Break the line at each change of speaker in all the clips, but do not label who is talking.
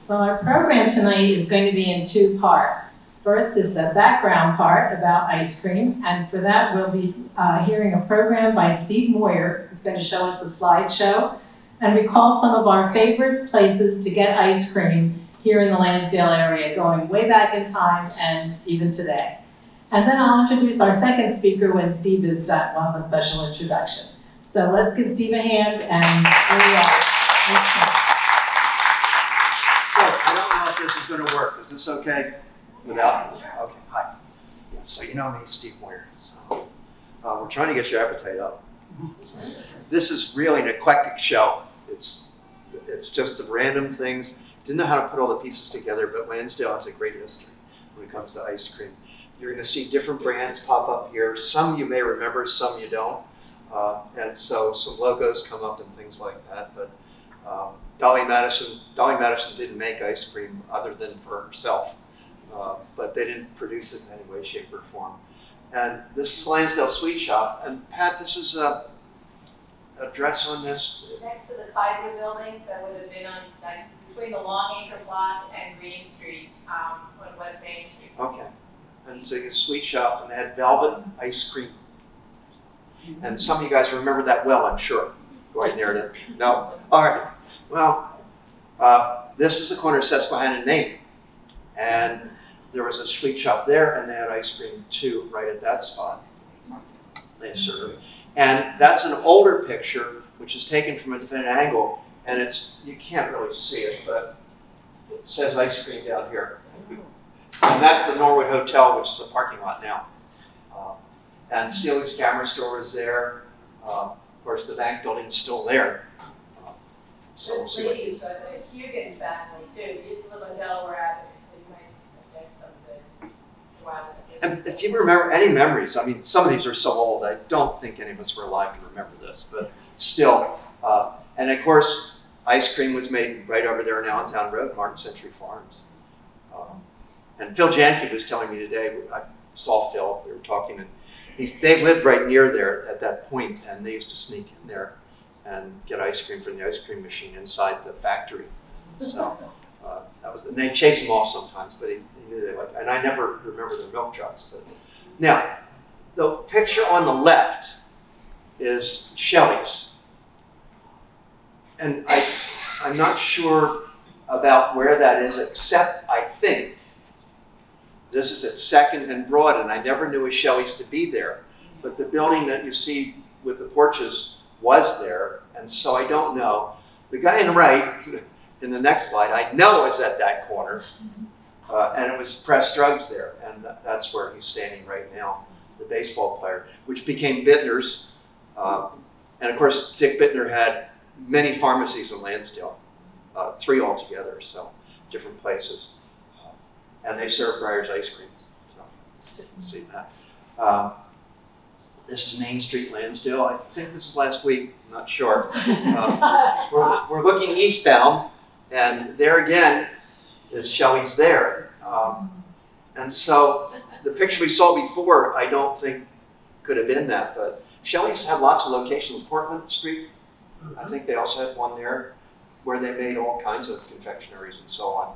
Well, our program tonight is going to be in two parts. First is the background part about ice cream, and for that we'll be hearing a program by Steve Moyer, who's going to show us a slideshow and recall some of our favorite places to get ice cream here in the Lansdale area, going way back in time and even today. And then I'll introduce our second speaker when Steve is done. We'll have a special introduction. So let's give Steve a hand, and here we are.
So I don't know if this is going to work. Is this okay? Without? Okay, hi. So you know me, Steve Moyer. So we're trying to get your appetite up. This is really an eclectic show. It's just the random things. Didn't know how to put all the pieces together, but Lansdale has a great history when it comes to ice cream. You're going to see different brands pop up here. Some you may remember, some you don't. And so some logos come up and things like that. But Dolly Madison didn't make ice cream other than for herself. But they didn't produce it in any way, shape, or form. And this is Lansdale Sweet Shop. And Pat, this is a address on this?
Next to the Kaiser building, that would have been on between the Longacre Block and Green Street on West Main Street.
Okay. And so it's a sweet shop, and they had velvet ice cream. And some of you guys remember that well, I'm sure. Going there, no? All right. Well, this is the corner of Susquehanna and Main. And there was a sweet shop there, and they had ice cream too, right at that spot. They served. And that's an older picture, which is taken from a different angle, and you can't really see it, but it says ice cream down here. And that's the Norwood Hotel, which is a parking lot now. And Sealy's Camera Store is there. Of course, the bank building's still there. So we'll see.
Lady, so the Hugan family too. He used to live on Delaware Avenue, so you might get some of this. Wow.
And if you remember any memories, I mean, some of these are so old, I don't think any of us were alive to remember this, but still. And of course, ice cream was made right over there on Allentown Road, Martin Century Farms. And Phil Janke was telling me today, I saw Phil, we were talking, and they lived right near there at that point, and they used to sneak in there and get ice cream from the ice cream machine inside the factory. So and they'd chase him off sometimes, but he knew they liked it. And I never remember the milk trucks. But now, the picture on the left is Shelley's. And I'm not sure about where that is, except I think this is at 2nd and Broad, and I never knew a Shelley's to be there. But the building that you see with the porches was there, and so I don't know. The guy on the right, in the next slide, I know is at that corner, and it was Press Drugs there, and that's where he's standing right now, the baseball player, which became Bittner's. And of course, Dick Bittner had many pharmacies in Lansdale, 3 altogether, so different places. And they serve Breyer's ice cream. So, see that. This is Main Street, Lansdale. I think this is last week, I'm not sure. We're looking eastbound, and there again is Shelley's there. And so the picture we saw before, I don't think could have been that, but Shelley's had lots of locations. Portland Street, I think they also had one there where they made all kinds of confectionaries and so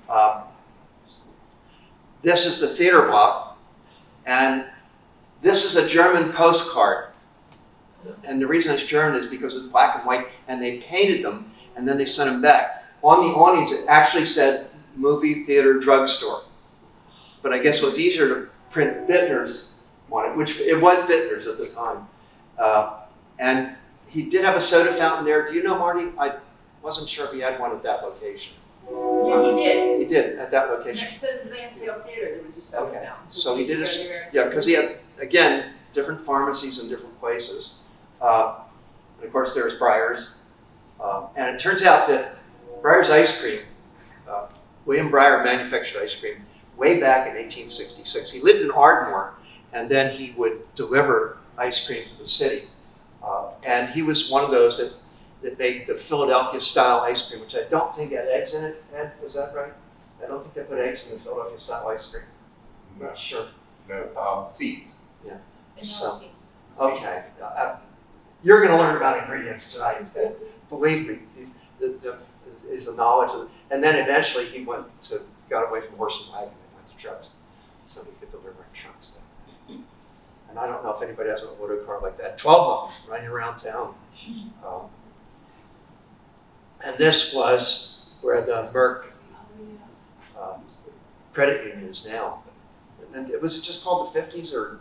on. This is the theater block, and this is a German postcard. And the reason it's German is because it's black and white, and they painted them, and then they sent them back. On the awnings, it actually said movie theater drugstore. But I guess it was easier to print Bittner's on it, which it was Bittner's at the time. And he did have a soda fountain there. Do you know, Marty? I wasn't sure if he had one at that location.
Yeah, he did.
He did at that location.
Next to the Lansdale Theater, there was a soda fountain.
So he did yeah, because he had, again, different pharmacies in different places. And of course, there's Breyer's. And it turns out that Breyer's ice cream, William Breyer manufactured ice cream way back in 1866. He lived in Ardmore, and then he would deliver ice cream to the city. And he was one of those that made the Philadelphia-style ice cream, which I don't think had eggs in it. Ed, is that right? I don't think they put eggs in the Philadelphia-style ice cream. I'm not sure.
No, seeds.
Yeah. So, okay. You're going to learn about ingredients tonight. Believe me. he's the knowledge of, and then eventually he got away from horse and wagon and went to trucks, so he could deliver in trucks. And I don't know if anybody has an auto car like that. 12 of them running around town. And this was where the Merck credit union is now. And was it just called the 50s or?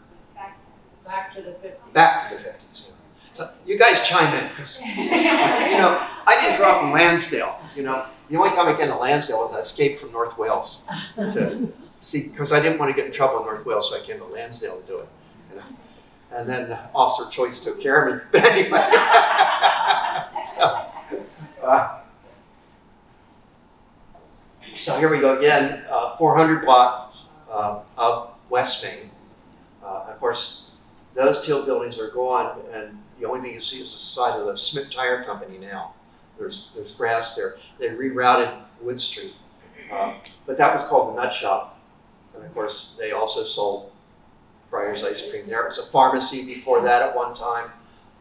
Back to the 50s.
Back to the 50s, yeah. So you guys chime in, because, I didn't grow up in Lansdale, The only time I get into Lansdale was I escaped from North Wales to see, because I didn't want to get in trouble in North Wales, so I came to Lansdale to do it. And then the Officer Choice took care of me. But anyway, so here we go again, 400 block of West Main. Of course, those teal buildings are gone, and the only thing you see is the side of the Smith Tire Company now. There's grass there. They rerouted Wood Street, but that was called the Nut Shop. And of course, they also sold Breyer's ice cream. There was a pharmacy before that at one time.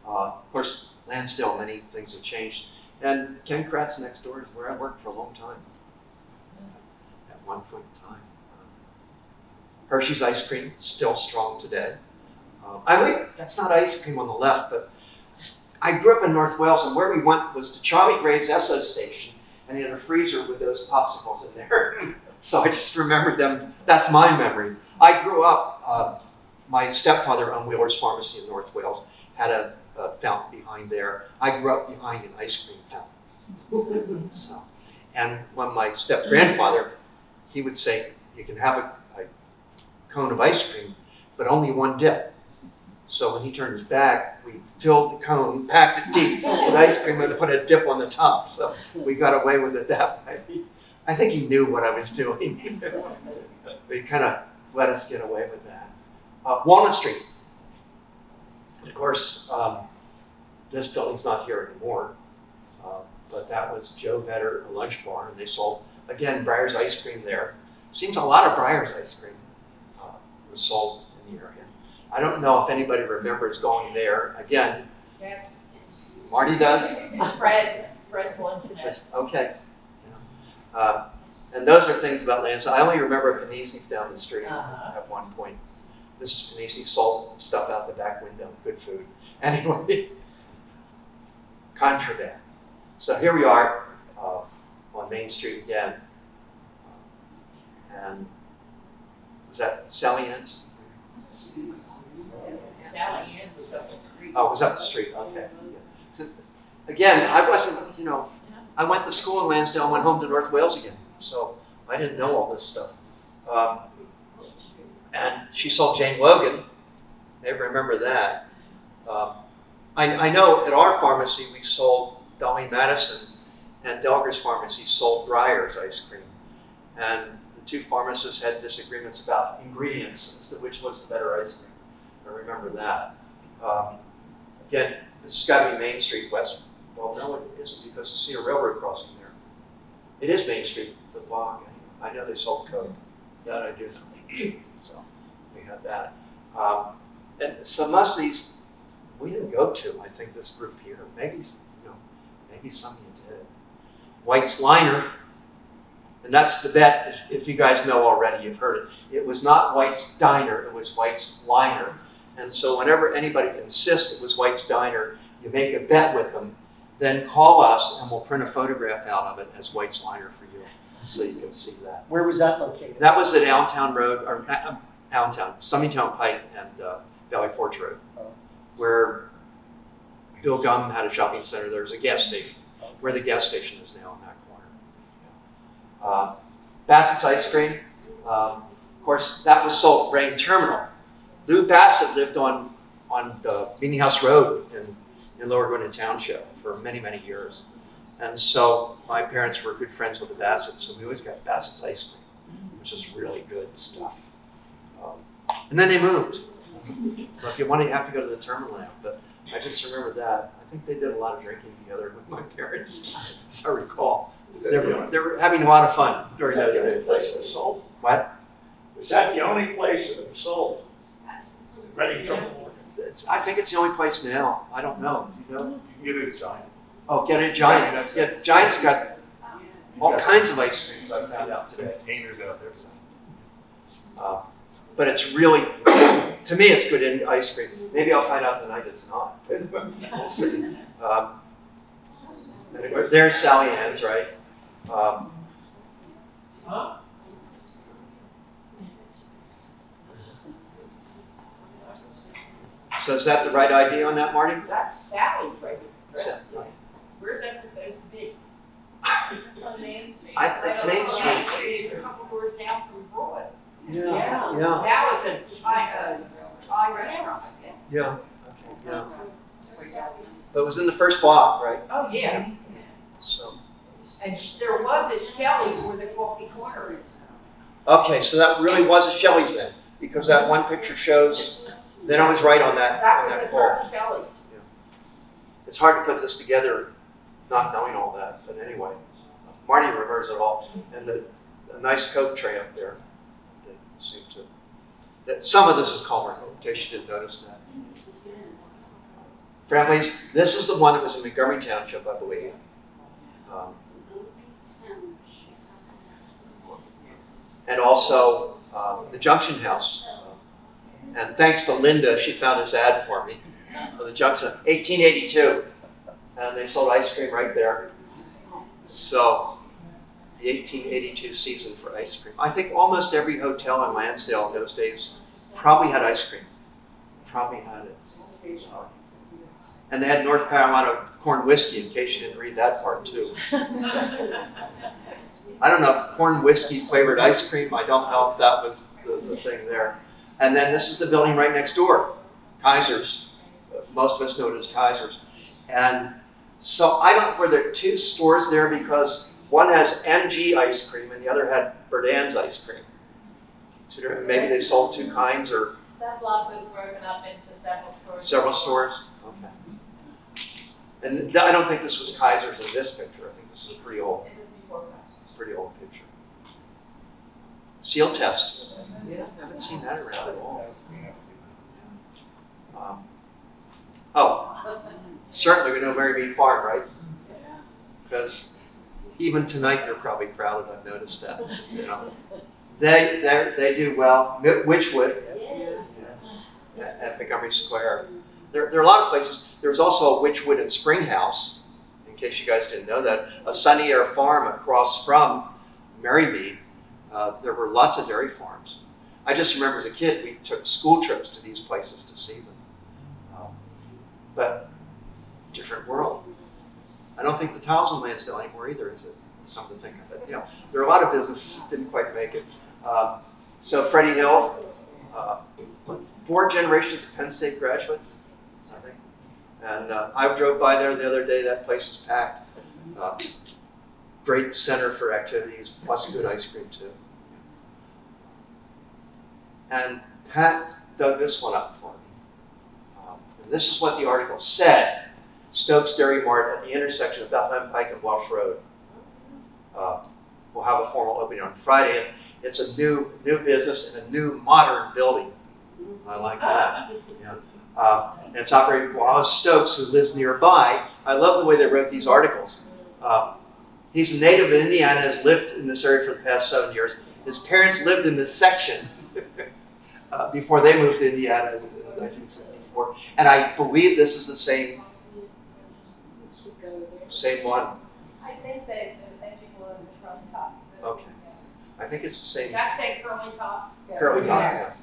Of course, Lansdale, many things have changed. And Ken Kratz next door is where I worked for a long time. At one point in time. Hershey's ice cream, still strong today. That's not ice cream on the left, but I grew up in North Wales, and where we went was to Charlie Graves' Esso station, and he had a freezer with those popsicles in there. So I just remembered them. That's my memory. I grew up, my stepfather owned Wheeler's Pharmacy in North Wales, had a fountain behind there. I grew up behind an ice cream fountain. So, and when my step-grandfather, he would say, you can have a cone of ice cream, but only one dip. So when he turned his back, we filled the cone, packed it deep with ice cream, and put a dip on the top. So we got away with it that way. I think he knew what I was doing. But he kind of let us get away with that. Walnut Street. Of course, this building's not here anymore, but that was Joe Vetter, a lunch bar, and they sold, again, Breyer's ice cream there. Seems a lot of Breyer's ice cream was sold in the area. I don't know if anybody remembers going there. Again,
Yes.
Marty does?
Fred's luncheonette.
Okay. And those are things about Lansdale. I only remember Panisi's down the street at one point. This is Panisi, sold stuff out the back window, good food. Anyway, contraband. So here we are on Main Street again. And was that Sally Ann's?
Sally Ann was up the street.
Oh, it was up the street, okay. So, again, I wasn't, I went to school in Lansdale and went home to North Wales again. So I didn't know all this stuff. And she sold Jane Logan. They remember that. I know at our pharmacy we sold Dolly Madison, and Delger's pharmacy sold Breyer's ice cream. And the two pharmacists had disagreements about ingredients as to which was the better ice cream. I remember that. Again, this has got to be Main Street West. Well, no, it isn't, because you see a railroad crossing there. It is Main Street, the block. I know they sold Coke. That I do know. So we had that. And so most of these we didn't go to. I think this group here. Maybe maybe some of you did. White's Liner, and that's the bet. If you guys know already, you've heard it. It was not White's Diner. It was White's Liner. And so whenever anybody insists it was White's Diner, you make a bet with them. Then call us, and we'll print a photograph out of it as White's Liner for you, so you can see that.
Where was that located?
That was at Allentown Road, or Allentown, Summingtown Pike, and Valley Forge Road, where Bill Gum had a shopping center. There was a gas station, where the gas station is now in that corner. Bassett's Ice Cream, of course, that was sold at Brain Terminal. Lou Bassett lived on the Meeting House Road in Lower Gwinnett Township for many, many years. And so my parents were good friends with the Bassetts, so we always got Bassett's ice cream, which is really good stuff. And then they moved. So if you want to, you have to go to the terminal now. But I just remember that. I think they did a lot of drinking together with my parents, as I recall. They were having a lot of fun during those days.
Place that was sold?
What?
Was that the only place that was sold? Ready Terminal?
I think it's the only place now. I don't know. Do you know?
You can get it at Giant.
Oh, get it, Giant. Yeah, Giant's got All kinds of ice creams I found out today.
Painters out there.
But it's really, to me, it's good in ice cream. Maybe I'll find out tonight it's not. We'll see. And there's Sally Ann's, right? So is that the right idea on that, Marty?
That's Sally's right there.
Sa-
Where's that supposed to be?
It's on Main Street.
It's Main Street.
It's a couple doors down from Broad.
Yeah.
Now it's a Thai restaurant.
Yeah. Okay, yeah. But it was in the first block, right?
Oh, yeah.
So.
And there was a Shelley's where the coffee corner is.
Okay, so that really was a Shelley's then, because that one picture shows. Then I was right on that.
That
on
was
that
the
call.
first Shelley's.
It's hard to put this together, not knowing all that. But anyway, Marty remembers it all, and a nice Coke tray up there. They seem to. That some of this is Calmer, in case you didn't notice that. Families, this is the one that was in Montgomery Township, I believe. And also the Junction House. And thanks to Linda, she found this ad for me. The Junction, 1882. And they sold ice cream right there. So, the 1882 season for ice cream. I think almost every hotel in Lansdale in those days probably had ice cream. Probably had it. And they had North Carolina corn whiskey, in case you didn't read that part too. So, I don't know if corn whiskey flavored ice cream, I don't know if that was the thing there. And then this is the building right next door, Kaiser's. Most of us know it as Kaiser's. And so were there two stores there because one has MG ice cream and the other had Berdan's ice cream? Maybe they sold two kinds or?
That block was broken up into several stores.
Several stores? Okay. And I don't think this was Kaiser's in this picture. I think this is a pretty old,
It was before Kaiser's.
pretty old picture. Seal test.
Yeah.
I haven't seen that around at all. Certainly we know Mary Mead Farm, right? Because even tonight they're probably crowded. I've noticed that. You know, they do well. Witchwood at Montgomery Square. There are a lot of places. There's also a Witchwood and Spring House, in case you guys didn't know that. A Sunny Air Farm across from Mary Mead. There were lots of dairy farms. I just remember as a kid, we took school trips to these places to see them. But different world. I don't think the tiles in Lansdale anymore either, is it? Come to think of it. Yeah, there are a lot of businesses that didn't quite make it. So Freddie Hill, 4 generations of Penn State graduates, I think. And I drove by there the other day. That place is packed. Great center for activities, plus good ice cream too. And Pat dug this one up for me. And this is what the article said. Stokes Dairy Mart at the intersection of Bethlehem Pike and Welsh Road. We'll have a formal opening on Friday. And it's a new business in a new modern building. I like that. Yeah. And it's operated by Wallace Stokes, who lives nearby. I love the way they wrote these articles. He's a native of Indiana, has lived in this area for the past 7 years. His parents lived in this section before they moved to Indiana in 1974. And I believe this is the same one.
I think they the same people in the front top.
Okay. I think it's the same.
That say curly top?
Curly top, yeah.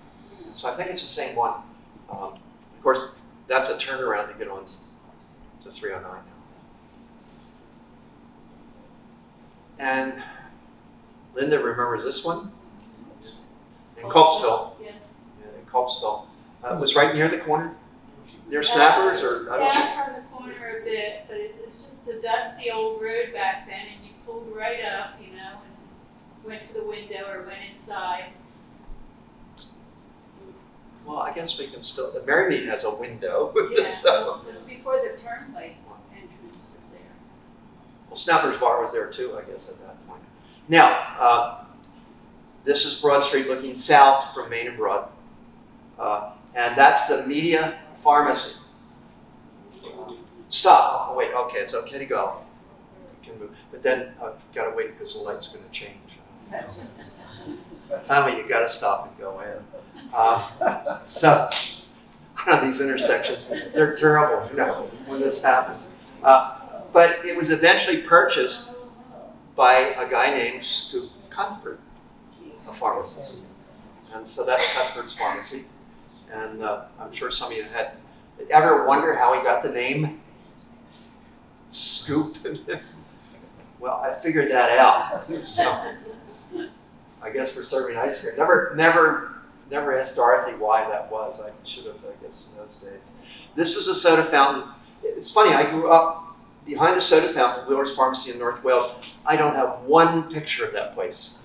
So I think it's the same one. Of course, that's a turnaround to get on to 309 now. And Linda remembers this one in Culpsville.
Yes.
Yeah, in Culpsville. It was right near the corner. Near Snappers, or I don't know.
Down from the corner a bit, but it was just a dusty old road back then, and you pulled right up, you know, and went to the window or went inside.
Well, I guess we can still. Mary Mead has a window.
Yeah,
So.
it was before the turnpike entrance was there.
Well, Snapper's Bar was there too, I guess, at that point. Now, this is Broad Street looking south from Main and Broad. And that's the Media Pharmacy. Stop. Oh, wait, okay, it's okay to go. Okay. can move. But then I've got to wait because the light's going to change. Finally, you got to stop and go in. So, these intersections, they're terrible, you know, when this happens. But it was eventually purchased by a guy named Scoop Cuthbert, a pharmacist. And so that's Cuthbert's Pharmacy. And I'm sure some of you had ever wonder how he got the name Scoop? Well, I figured that out. So I guess we're serving ice cream. Never asked Dorothy why that was. I should have, I guess, in those days. This is a soda fountain. It's funny, I grew up behind a soda fountain, Wheeler's Pharmacy in North Wales. I don't have one picture of that place.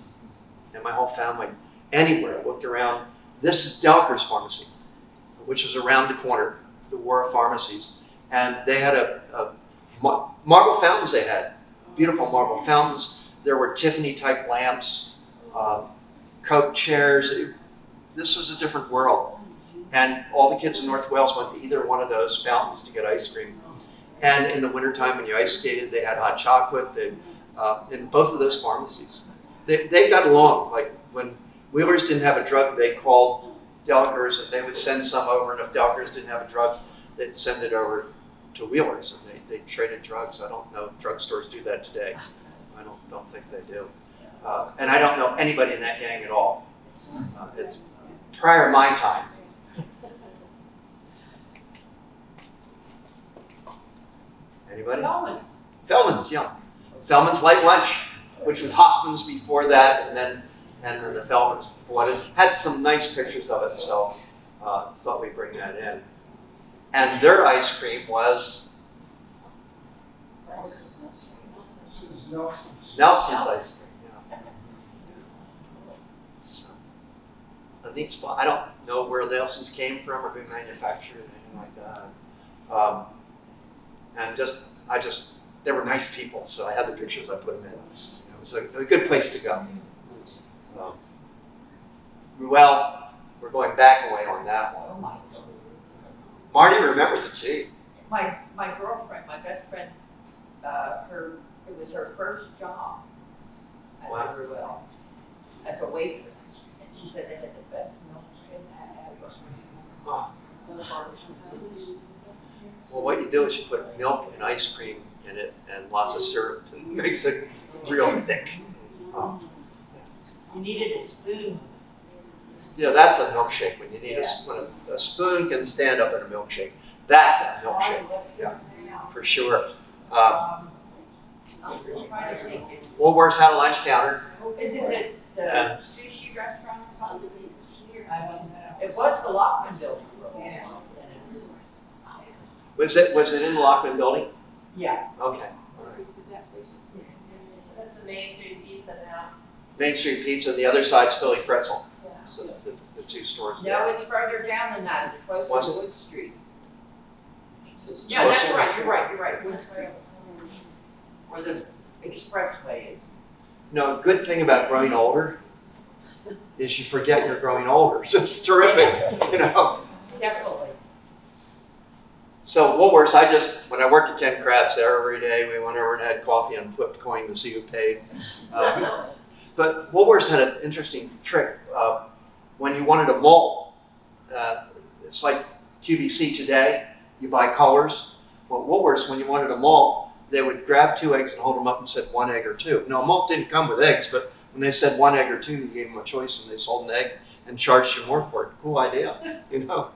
And my whole family, anywhere, looked around. This is Delker's Pharmacy, which was around the corner, the War of Pharmacies. And they had marble fountains they had, beautiful marble fountains. There were Tiffany-type lamps, Coke chairs. This was a different world. And all the kids in North Wales went to either one of those fountains to get ice cream. And in the wintertime when you ice skated, they had hot chocolate in both of those pharmacies. They got along. Like when Wheelers didn't have a drug, they called Delker's and they would send some over. And if Delker's didn't have a drug, they'd send it over to Wheelers. And they traded drugs. I don't know if drugstores do that today. I don't think they do. And I don't know anybody in that gang at all. It's prior my time. Anybody? Feldman's, yeah. Feldman's Light Lunch, which was Hoffman's before that, and then the Feldman's before it. Had some nice pictures of it, so thought we'd bring that in. And their ice cream was Nelson's ice cream. Yeah. So, a neat spot. I don't know where Nelson's came from or who manufactured it, anything like that. And they were nice people, so I had the pictures, I put them in. It was a good place to go. So, well, we're going back away on that one. Marty remembers it too.
My girlfriend, my best friend, it was her first job at Ruel as a waitress. And she said they had the best milkshake ever.
Oh. Well, what you do is you put milk and ice cream in it and lots of syrup. It makes it real thick. Oh.
You needed a spoon.
Yeah, that's a milkshake when you need a spoon can stand up in a milkshake. That's a milkshake. Yeah, for sure. Woolworth's had a lunch counter.
Is it the sushi restaurant? It was the Lockman building.
Was it in the Lockman building?
Yeah.
Okay. All right.
That's the Main Street Pizza now.
Main Street Pizza, and the other side's Philly Pretzel. Yeah. So the two stores there.
No, it's further down than that. It's closer to Wood Street.
Yeah,
that's right. You're right. Wood Street. Where the expressway is.
No, good thing about growing older is you forget you're growing older. So it's terrific, you know.
Definitely.
So Woolworths, when I worked at Ken Kratz there every day, we went over and had coffee and flipped coin to see who paid. But Woolworths had an interesting trick. When you wanted a mold, it's like QVC today, you buy colors. Well, Woolworths, when you wanted a malt, they would grab 2 eggs and hold them up and said 1 egg or 2. Now, a malt didn't come with eggs, but when they said 1 egg or 2, you gave them a choice and they sold an egg and charged you more for it. Cool idea, you know.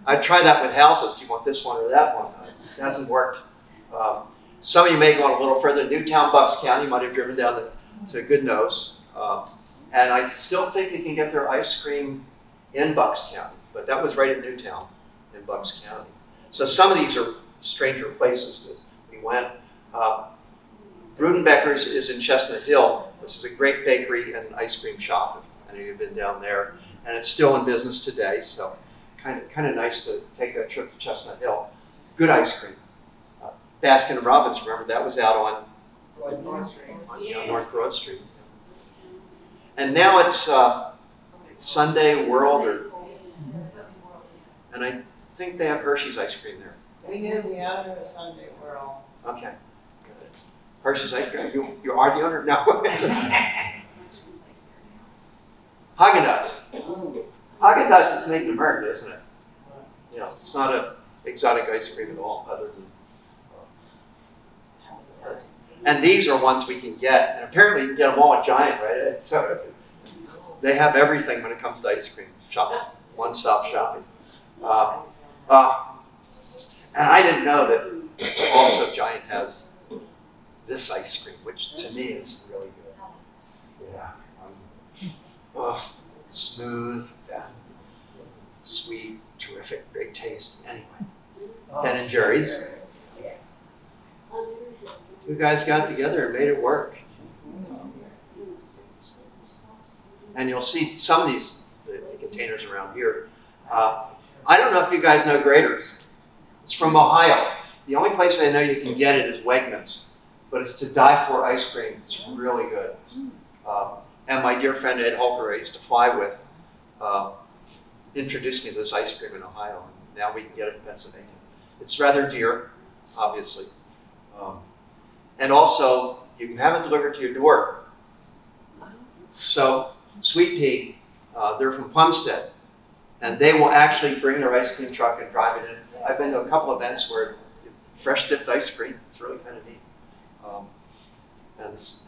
I'd try that with houses. Do you want this one or that one? It hasn't worked. Some of you may go a little further. Newtown, Bucks County, you might have driven down to Goodnose. And I still think you can get their ice cream in Bucks County, but that was right at Newtown in Bucks County. So some of these are stranger places that we went. Brudenbecker's is in Chestnut Hill, which is a great bakery and ice cream shop, if any of you have been down there. And it's still in business today, so kind of nice to take that trip to Chestnut Hill. Good ice cream. Baskin & Robbins, remember, that was out on North Broad Street. And now it's Sunday World, and I think they have Hershey's ice cream there.
We knew the owner of Sunday World.
Okay, good. Hershey's ice cream. You are the owner? No. Haagen-Dazs. Haagen-Dazs is made in America, isn't it? You know, it's not an exotic ice cream at all, other than. And these are ones we can get, and apparently you can get them all at Giant, right? So they have everything when it comes to ice cream shopping, one-stop shopping. And I didn't know that also Giant has this ice cream, which to me is really good. Yeah. Smooth, sweet, terrific, great taste. Anyway, Ben and Jerry's. Two guys got together and made it work. And you'll see some of these the containers around here. I don't know if you guys know Grater's. It's from Ohio. The only place I know you can get it is Wegmans, but it's to die for ice cream. It's really good. And my dear friend Ed Albaugh, I used to fly with, introduced me to this ice cream in Ohio. And now we can get it in Pennsylvania. It's rather dear, obviously. And also, you can have it delivered to your door. So, Sweet Pea, they're from Plumstead, and they will actually bring their ice cream truck and drive it in. I've been to a couple events where fresh dipped ice cream. It's really kind of neat.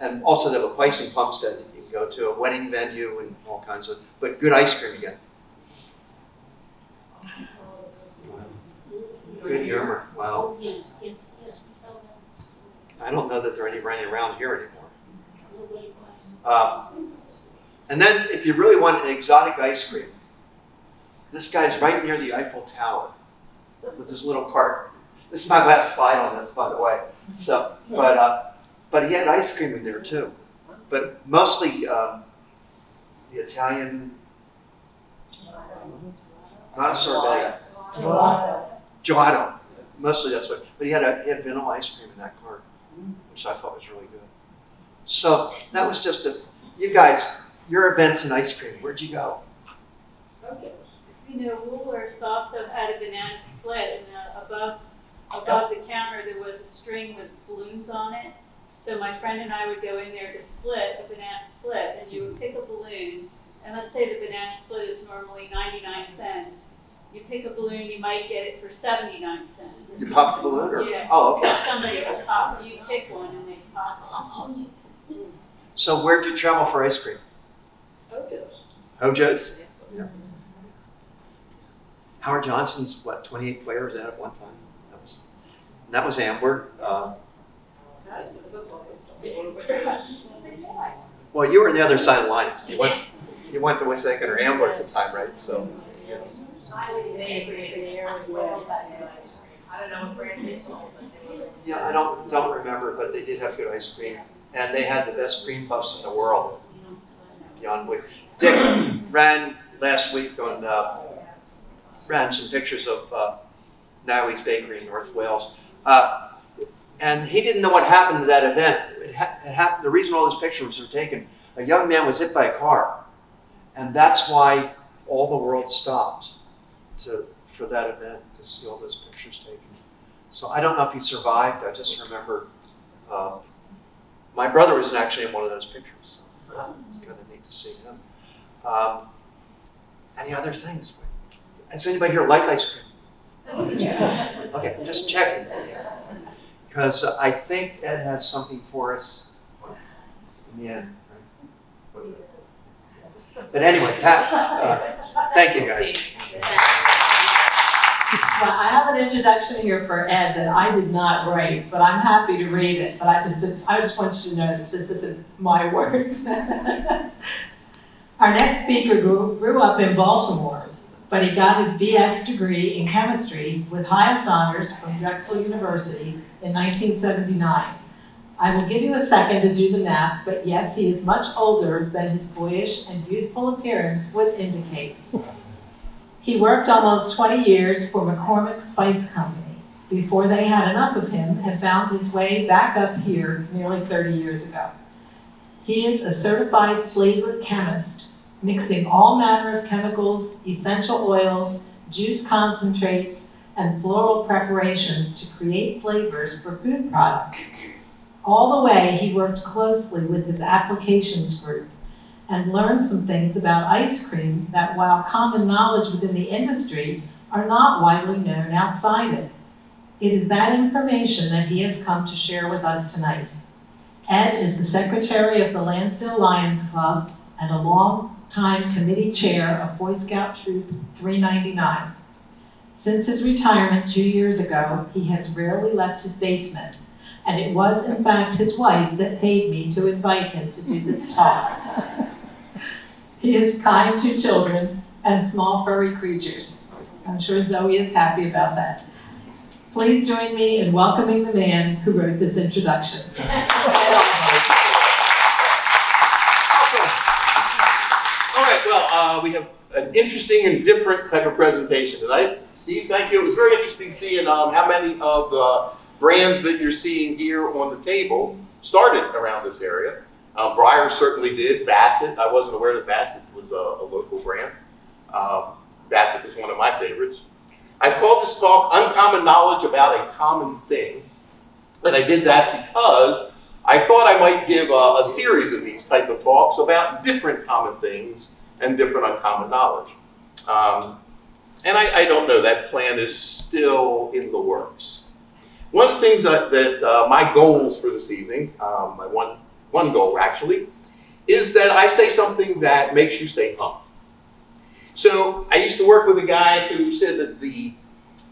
And also they have a place in Plumstead that you can go to, a wedding venue and all kinds of, but good ice cream again. Good humor, wow. I don't know that there are any running around here anymore. And then if you really want an exotic ice cream, this guy's right near the Eiffel Tower with his little cart. This is my last slide on this, by the way. So, but he had ice cream in there too. But mostly the Italian, not a sorbet, gelato. Mostly that's what. But he had vanilla ice cream in that cart, which I thought was really good. So that was just you guys, your events in ice cream. Where'd you go?
You know, Woolworths also had a banana split, and above the counter there was a string with balloons on it. So my friend and I would go in there to split a banana split, and you would pick a balloon, and let's say the banana split is normally 99 cents. You pick a balloon, you might get it for 79 cents.
You pop the balloon? Or?
Yeah.
Oh, okay.
Somebody would pop, you pick one and they pop it.
So where'd you travel for ice cream? Hojo's? Yeah. Howard Johnson's, what, 28 flavors at one time? That was Ambler. Well, you were on the other side of the line. You went to Wissahickon or Ambler at the time, right? So. Yeah, I don't remember, but they did have good ice cream, and they had the best cream puffs in the world. Beyond which, Dick ran last week on ran some pictures of Natalie's Bakery in North Wales, and he didn't know what happened to that event. It happened. The reason all those pictures were taken, a young man was hit by a car, and that's why all the world stopped for that event to see all those pictures taken. So I don't know if he survived. I just remember my brother was actually in one of those pictures. It's kind of neat to see him. Any other things? Does anybody here like ice cream? Okay, just checking. Because I think Ed has something for us in the end. Right? But anyway, thank you guys.
Well, I have an introduction here for Ed that I did not write, but I'm happy to read it. But I just want you to know that this isn't my words. Our next speaker grew up in Baltimore, but he got his BS degree in chemistry with highest honors from Drexel University in 1979. I will give you a second to do the math, but yes, he is much older than his boyish and youthful appearance would indicate. He worked almost 20 years for McCormick Spice Company before they had enough of him and found his way back up here nearly 30 years ago. He is a certified flavor chemist, mixing all manner of chemicals, essential oils, juice concentrates, and floral preparations to create flavors for food products. All the way, he worked closely with his applications group and learned some things about ice cream that, while common knowledge within the industry, are not widely known outside it. It is that information that he has come to share with us tonight. Ed is the secretary of the Lansdale Lions Club and a long-time committee chair of Boy Scout Troop 399. Since his retirement 2 years ago, he has rarely left his basement, and it was, in fact, his wife that paid me to invite him to do this talk. He is kind to children and small furry creatures. I'm sure Zoe is happy about that. Please join me in welcoming the man who wrote this introduction.
All right, well, we have an interesting and different type of presentation tonight. Steve, thank you. It was very interesting seeing how many of the brands that you're seeing here on the table started around this area. Breyer certainly did. Bassett, I wasn't aware that Bassett was a local brand. Bassett was one of my favorites. I've called this talk Uncommon Knowledge About a Common Thing. And I did that because I thought I might give a series of these type of talks about different common things and different uncommon knowledge. And I don't know, that plan is still in the works. One of the things that my goals for this evening, my one goal actually, is that I say something that makes you say, huh. So I used to work with a guy who said that the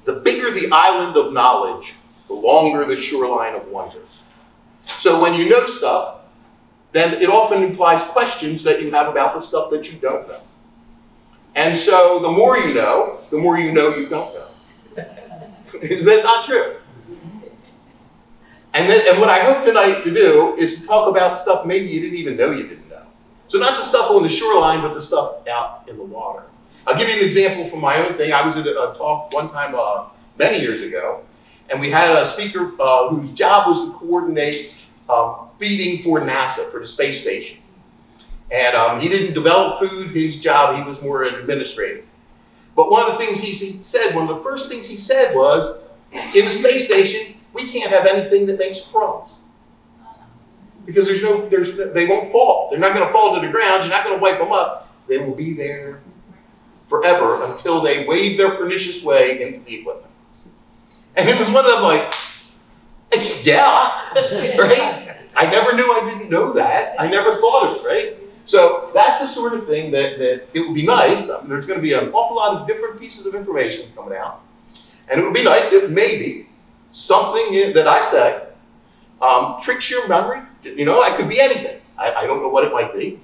bigger the island of knowledge, the longer the shoreline of wonder. So when you know stuff, then it often implies questions that you have about the stuff that you don't know. And so the more you know you don't know. Is that not true? And what I hope tonight to do is to talk about stuff maybe you didn't even know you didn't know. So not the stuff on the shoreline, but the stuff out in the water. I'll give you an example from my own thing. I was at a talk one time many years ago, and we had a speaker whose job was to coordinate feeding for NASA, for the space station. And he didn't develop food, his job, he was more administrative. But one of the things he said, one of the first things he said was, in the space station, we can't have anything that makes crumbs. Because they won't fall. They're not going to fall to the ground. You're not going to wipe them up. They will be there forever until they wave their pernicious way into the equipment. And it was one of them like, yeah, right? I never knew I didn't know that. I never thought of it, right? So that's the sort of thing that it would be nice. There's going to be an awful lot of different pieces of information coming out. And it would be nice if maybe something that I say tricks your memory. You know, it could be anything. I don't know what it might be.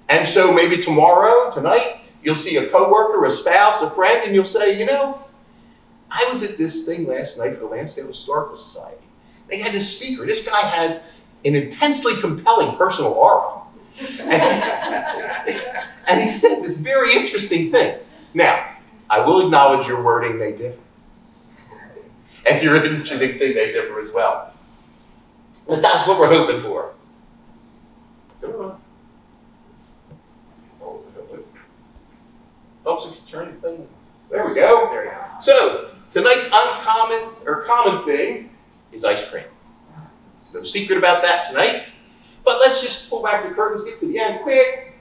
And so maybe tomorrow, tonight, you'll see a coworker, a spouse, a friend, and you'll say, you know, I was at this thing last night for the Lansdale Historical Society. They had this speaker. This guy had an intensely compelling personal aura. And he said this very interesting thing. Now, I will acknowledge your wording may differ. And your interesting thing may differ as well. But that's what we're hoping for. Come on. Helps if you turn the thing. There we go. There we go. So, tonight's uncommon or common thing is ice cream. No secret about that tonight. But let's just pull back the curtains, get to the end quick.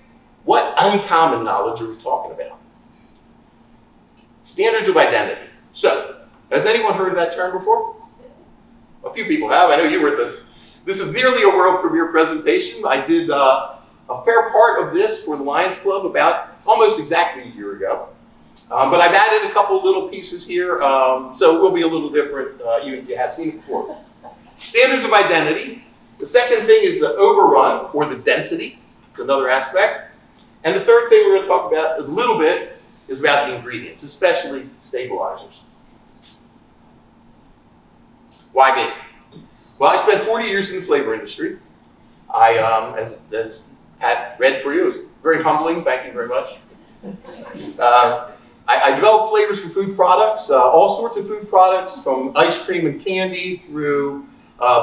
What uncommon knowledge are we talking about? Standards of identity. So, has anyone heard of that term before? A few people have. I know you were at this is nearly a world premiere presentation. I did a fair part of this for the Lions Club about almost exactly a year ago. But I've added a couple little pieces here, so it will be a little different even if you have seen it before. Standards of identity. The second thing is the overrun, or the density. It's another aspect. And the third thing we're going to talk about is a little bit is about the ingredients, especially stabilizers. Why me? Well, I spent 40 years in the flavor industry. As Pat read for you, it was very humbling. Thank you very much. I developed flavors for food products, all sorts of food products, from ice cream and candy through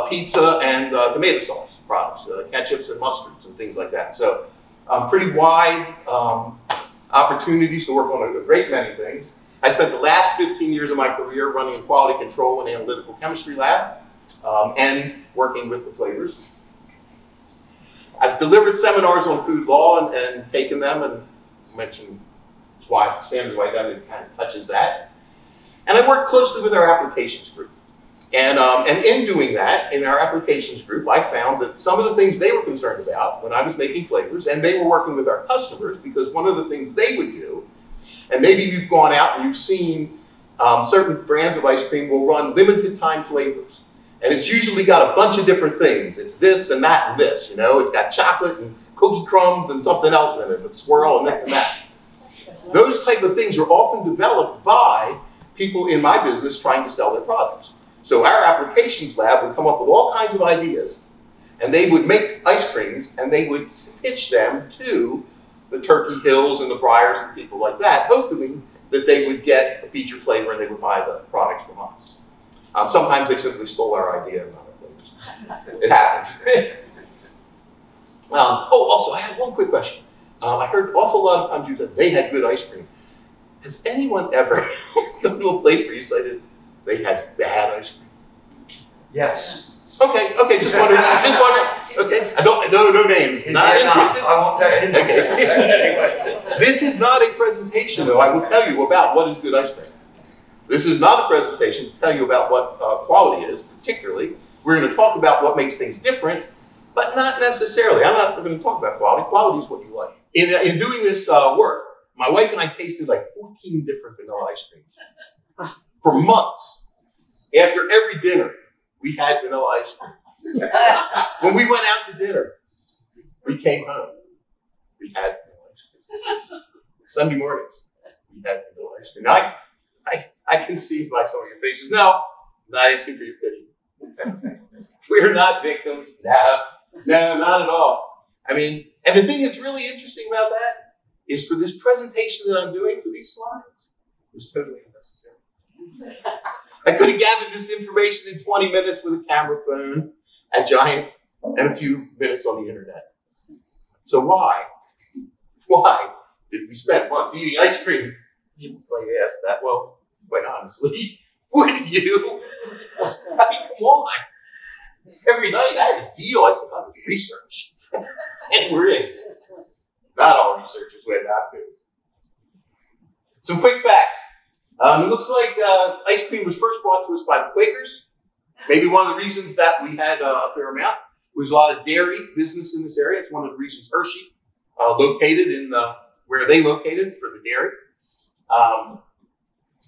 pizza and tomato sauce products, ketchups and mustards and things like that. So pretty wide opportunities to work on a great many things. I spent the last 15 years of my career running a quality control and analytical chemistry lab. and working with the flavors. I've delivered seminars on food law and taken them and mentioned why standards of identity kind of touches that. And I work closely with our applications group. And in doing that, in our applications group, I found that some of the things they were concerned about when I was making flavors, and they were working with our customers, because one of the things they would do, and maybe you've gone out and you've seen certain brands of ice cream will run limited time flavors. And it's usually got a bunch of different things. It's this and that and this, you know. It's got chocolate and cookie crumbs and something else in it, and a swirl and this and that. Those type of things are often developed by people in my business trying to sell their products. So our applications lab would come up with all kinds of ideas, and they would make ice creams, and they would pitch them to the Turkey Hills and the Breyers and people like that, hoping that they would get a feature flavor and they would buy the products from us. Sometimes they simply stole our idea and not our flavors. It happens. Also, I have one quick question. I heard an awful lot of times you said they had good ice cream. Has anyone ever come to a place where you cited they had bad ice cream?
Yes.
Okay, just wondering, Okay, no names, not interested.
I won't tell you.
Okay. This is not a presentation, though. I will tell you about what is good ice cream. This is not a presentation to tell you about what quality is, particularly. We're going to talk about what makes things different, but not necessarily. I'm not going to talk about quality. Quality is what you like. In doing this work, my wife and I tasted like 14 different vanilla ice creams for months. After every dinner, we had vanilla ice cream. When we went out to dinner, we came home, we had vanilla ice cream. Sunday mornings, we had vanilla ice cream. Now, I can see by some of your faces, no, I'm not asking for your pity. We're not victims. No, not at all. I mean, and the thing that's really interesting about that is for this presentation that I'm doing, for these slides, it was totally unnecessary. I could have gathered this information in 20 minutes with a camera phone, a giant, and a few minutes on the internet. So why did we spend months eating ice cream? You might ask that. Well, quite honestly, wouldn't you? I mean, come on. Every night I had a deal. I said, oh, it's research. And we're in. Not all researchers went out there. Some quick facts. It looks like ice cream was first brought to us by the Quakers. Maybe one of the reasons that we had a fair amount was a lot of dairy business in this area. It's one of the reasons Hershey located in where they located for the dairy.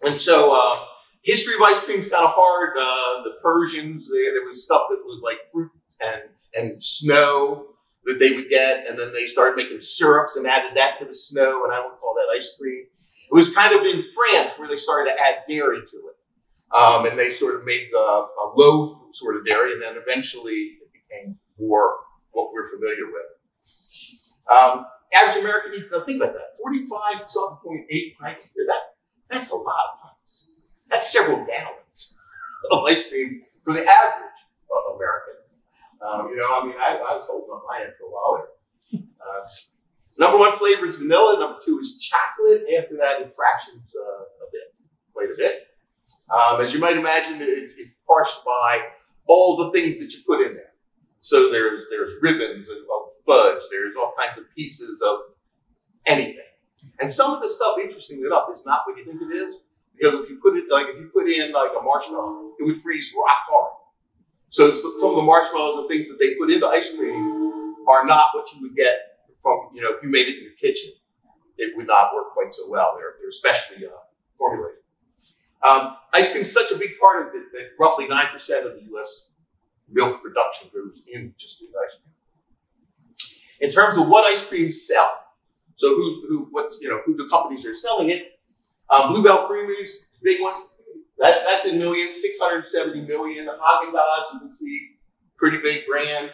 And so history of ice cream is kind of hard. The Persians, there was stuff that was like fruit and snow that they would get, and then they started making syrups and added that to the snow, and I don't call that ice cream. It was kind of in France where they started to add dairy to it. And they sort of made a low sort of dairy, and then eventually it became more what we're familiar with. Average American eats, think about that, 45.8 pints a year. That's a lot of pints. That's several gallons of ice cream for the average American. I was holding on my end for a while there. Number one flavor is vanilla. Number two is chocolate. After that, it fractions quite a bit. As you might imagine, it's parsed by all the things that you put in there. So there's ribbons of fudge. There's all kinds of pieces of anything. And some of the stuff, interestingly enough, is not what you think it is. Because if you put in like a marshmallow, it would freeze rock hard. So some of the marshmallows and things that they put into ice cream are not what you would get from, if you made it in your kitchen. It would not work quite so well. They're specially formulated. Ice cream is such a big part of it that roughly 9% of the U.S. milk production goes in just in ice cream. In terms of what ice creams sell, so who the companies are selling it, Bluebell Creamery's big one. That's in millions, 670 million. Haagen-Dazs, you can see, pretty big brand.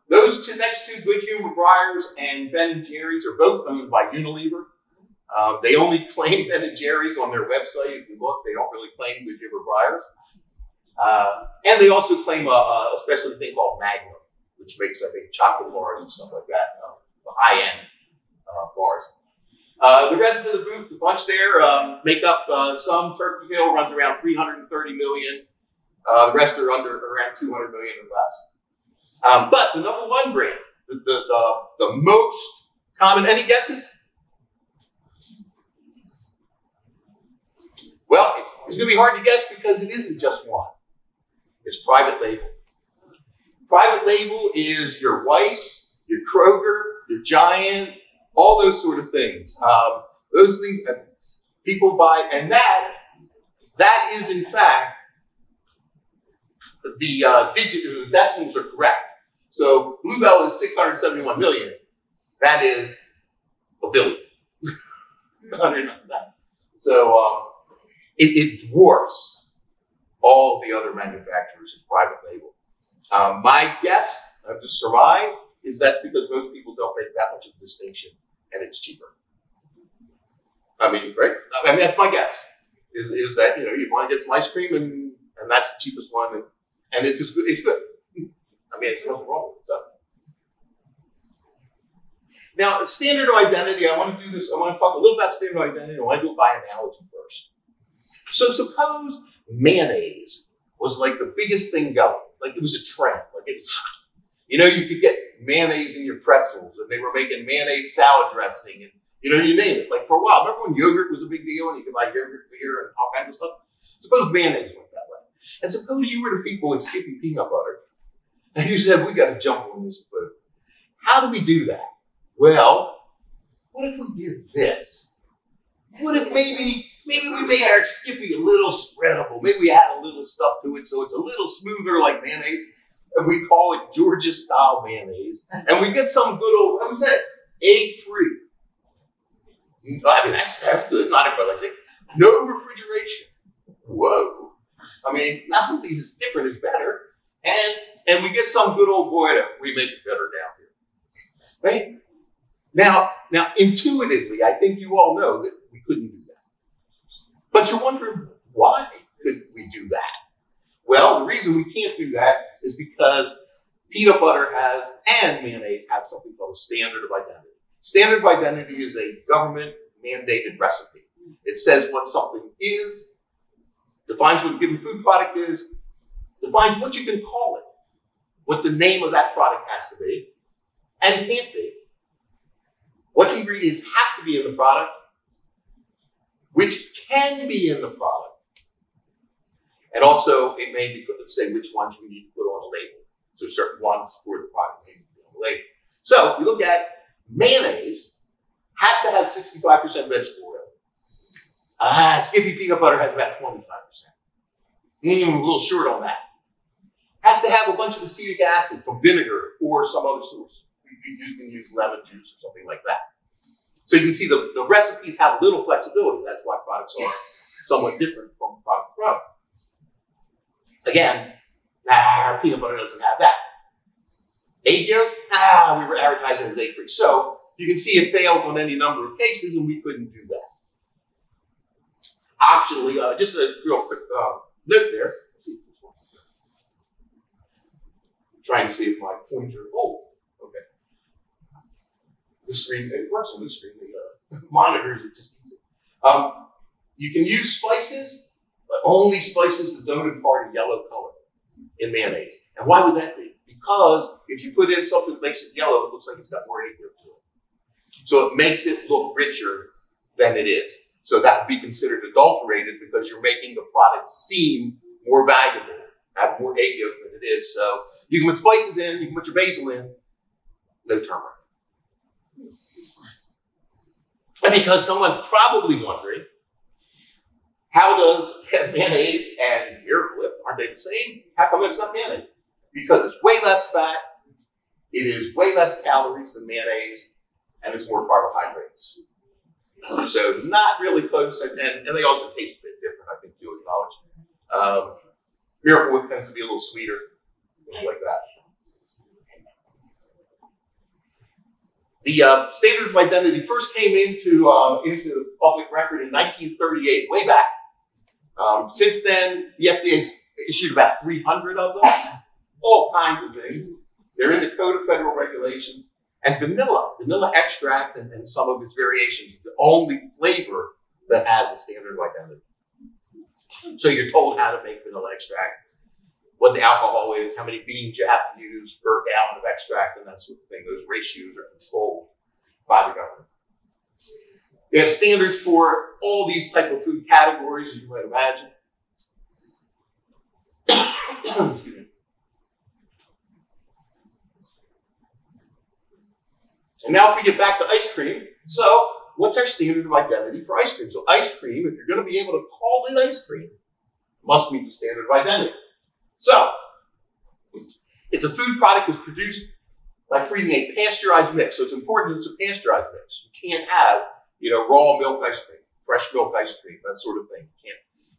Those next two, Good Humor Breyers and Ben & Jerry's, are both owned by Unilever. They only claim Ben & Jerry's on their website. If you look, they don't really claim Good Humor Breyers. And they also claim a special thing called Magnum, which makes, I think, chocolate bars and stuff like that, the high-end bars. The rest of the bunch there make up some. Turkey Hill runs around 330 million. The rest are under around 200 million or less. But the number one brand, the most common, any guesses? Well, it's going to be hard to guess because it isn't just one. It's private label. Private label is your Weiss, your Kroger, your Giant, all those sort of things. Those things that people buy, and that is in fact the decimals are correct. So Bluebell is 671 million. That is a billion. So it dwarfs all the other manufacturers of private label. My guess, I have to surmise, is that's because most people don't make that much of a distinction, and it's cheaper. I mean, right? I mean, that's my guess. Is that you want to get some ice cream, and that's the cheapest one, and it's just good. It's good. I mean, it's nothing wrong with it. So. Now, standard of identity. I want to do this. I want to talk a little about standard of identity. I want to do it by analogy first. So suppose mayonnaise was like the biggest thing going. Like it was a trend. Like it was hot. You could get mayonnaise in your pretzels, and they were making mayonnaise salad dressing, and you name it. Like for a while, remember when yogurt was a big deal, and you could buy yogurt beer and all kinds of stuff? Suppose mayonnaise went that way. And suppose you were the people with Skippy peanut butter, and you said, we got to jump on this boat. How do we do that? Well, what if we did this? What if maybe we made our Skippy a little spreadable? Maybe we add a little stuff to it so it's a little smoother like mayonnaise, and we call it Georgia-style mayonnaise, and we get some good old, I'm saying, egg-free. I mean, that's good. Not everybody likes it. No refrigeration. Whoa. I mean, nothing is different is better, and we get some good old boy to remake it better down here, right? Now, intuitively, I think you all know that we couldn't do that. But you're wondering, why couldn't we do that? Well, the reason we can't do that is because peanut butter and mayonnaise have something called a standard of identity. Standard of identity is a government-mandated recipe. It says what something is, defines what a given food product is, defines what you can call it, what the name of that product has to be, and can't be. What ingredients have to be in the product, which can be in the product, and also it may be say which ones we need to put on a label. So certain ones for the product need to be on the label. So if we look at mayonnaise, has to have 65% vegetable oil. Skippy peanut butter has about 25%. A little short on that. Has to have a bunch of acetic acid from vinegar or some other source. You can use lemon juice or something like that. So you can see the recipes have a little flexibility. That's why products are somewhat different from product to product. Again, our peanut butter doesn't have that. Egg yolk, we were advertising as egg-free. So you can see it fails on any number of cases, and we couldn't do that. Optionally, just a real quick note there. Let's see if this works. Trying to see if my pointer, okay. The screen, it works on this screen. The monitors are just easy. You can use spices, but only spices that don't impart a yellow color in mayonnaise. And why would that be? Because if you put in something that makes it yellow, it looks like it's got more egg yolk to it. So it makes it look richer than it is. So that would be considered adulterated because you're making the product seem more valuable, have more egg yolk than it is. So you can put spices in, you can put your basil in, no turmeric. And because someone's probably wondering, how does mayonnaise and Miracle Whip, aren't they the same? How come it's not mayonnaise? Because it's way less fat, it is way less calories than mayonnaise, and it's more carbohydrates. So not really close, and they also taste a bit different, I think you'll acknowledge. Miracle Whip tends to be a little sweeter, things like that. The standards of identity first came into the public record in 1938, way back. Since then, the FDA has issued about 300 of them, all kinds of things. They're in the Code of Federal Regulations. And vanilla extract and some of its variations is the only flavor that has a standard of identity. So you're told how to make vanilla extract. what the alcohol is, how many beans you have to use per gallon of extract, and that sort of thing. Those ratios are controlled by the government. They have standards for all these type of food categories, as you might imagine. Excuse me. And now if we get back to ice cream, so what's our standard of identity for ice cream? So ice cream, if you're going to be able to call it ice cream, must meet the standard of identity. So it's a food product that's produced by freezing a pasteurized mix. So it's important that it's a pasteurized mix. You can't have, raw milk ice cream, fresh milk ice cream, that sort of thing.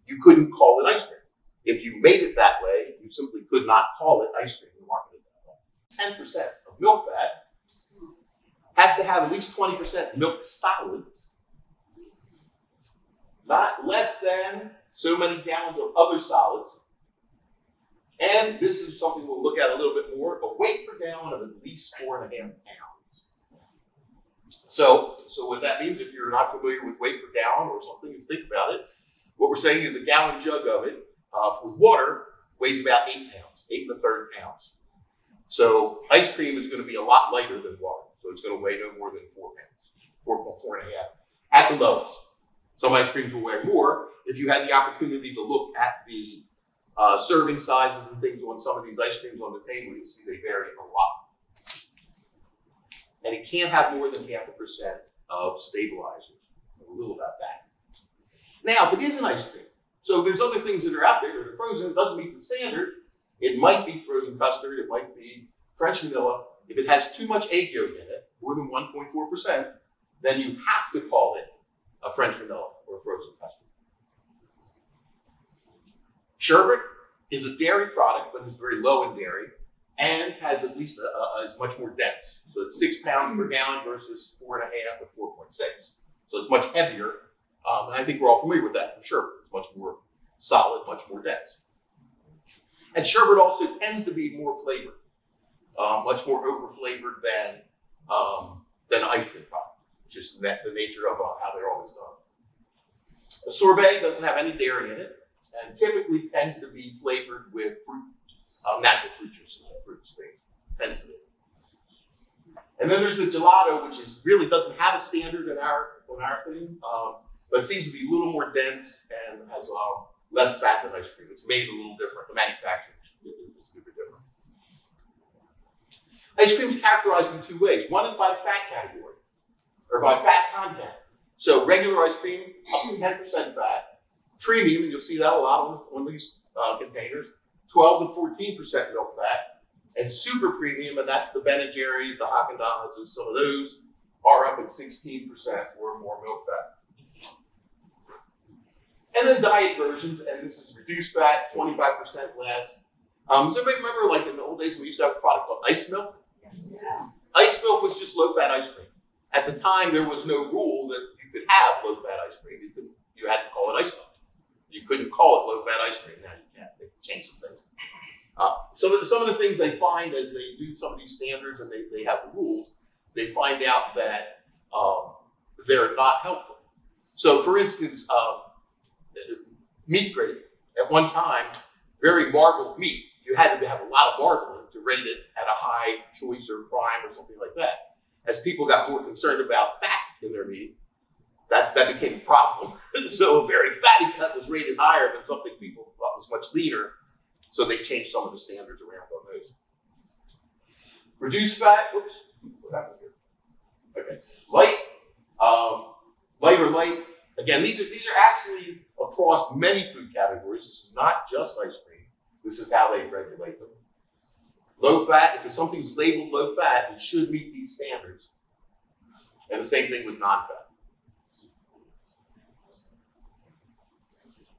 You couldn't call it ice cream. If you made it that way, you simply could not call it ice cream and market it that way. 10% of milk fat has to have at least 20% milk solids, not less than so many gallons of other solids. And this is something we'll look at a little bit more, a weight per gallon of at least 4.5 pounds. So what that means, if you're not familiar with weight per gallon or something, you think about it, what we're saying is a gallon jug of it with water weighs about 8 pounds, 8 1/3 pounds. So ice cream is going to be a lot lighter than water. So it's going to weigh no more than 4 pounds, 4.5 at the lowest. Some ice creams will weigh more. If you had the opportunity to look at the serving sizes and things on some of these ice creams on the table, you'll see they vary a lot. And it can't have more than 0.5% of stabilizers. A little about that. Now, if it is an ice cream, so there's other things that are out there that are frozen, it doesn't meet the standard. It might be frozen custard, it might be French vanilla. If it has too much egg yolk in it, more than 1.4%, then you have to call it a French vanilla or frozen custard. Sherbet is a dairy product, but it's very low in dairy and has at least is much more dense. So it's 6 pounds per gallon versus 4.5 or 4.6. So it's much heavier. And I think we're all familiar with that from sherbet. It's much more solid, much more dense. And sherbet also tends to be more flavored, much more over-flavored than an ice cream product, just the nature of how they're always done. A sorbet doesn't have any dairy in it, and typically tends to be flavored with fruit, natural fruit juice, fruit space, tends to be. And then there's the gelato, which really doesn't have a standard in our thing, but it seems to be a little more dense and has less fat than ice cream. It's made a little different. The manufacturing is a bit different. Ice cream is characterized in 2 ways. One is by fat category, or by fat content. So regular ice cream, up to 10% fat. Premium, and you'll see that a lot on these containers, 12 to 14% milk fat. And super premium, and that's the Ben & Jerry's, the Haagen-Dazs, and some of those are up at 16% or more milk fat. And then diet versions, and this is reduced fat, 25% less. Does everybody remember, like in the old days, we used to have a product called ice milk?
Yes. Yeah.
Ice milk was just low-fat ice cream. At the time, there was no rule that you could have low-fat ice cream. You had to call it ice milk. You couldn't call it low-fat ice cream. Now you can. They changed some things. Some of the things they find as they do some of these standards and they have the rules, they find out that they're not helpful. So, for instance, meat grade. At one time, very marbled meat, you had to have a lot of marbling to rate it at a high choice or prime or something like that. As people got more concerned about fat in their meat, that became a problem. So a very fatty cut was rated higher than something people thought was much leaner. So they changed some of the standards around on those. Reduced fat, whoops, what happened here? Okay, light or light. Again, these are actually across many food categories. This is not just ice cream. This is how they regulate them. Low fat, if something's labeled low fat, it should meet these standards. And the same thing with non-fat.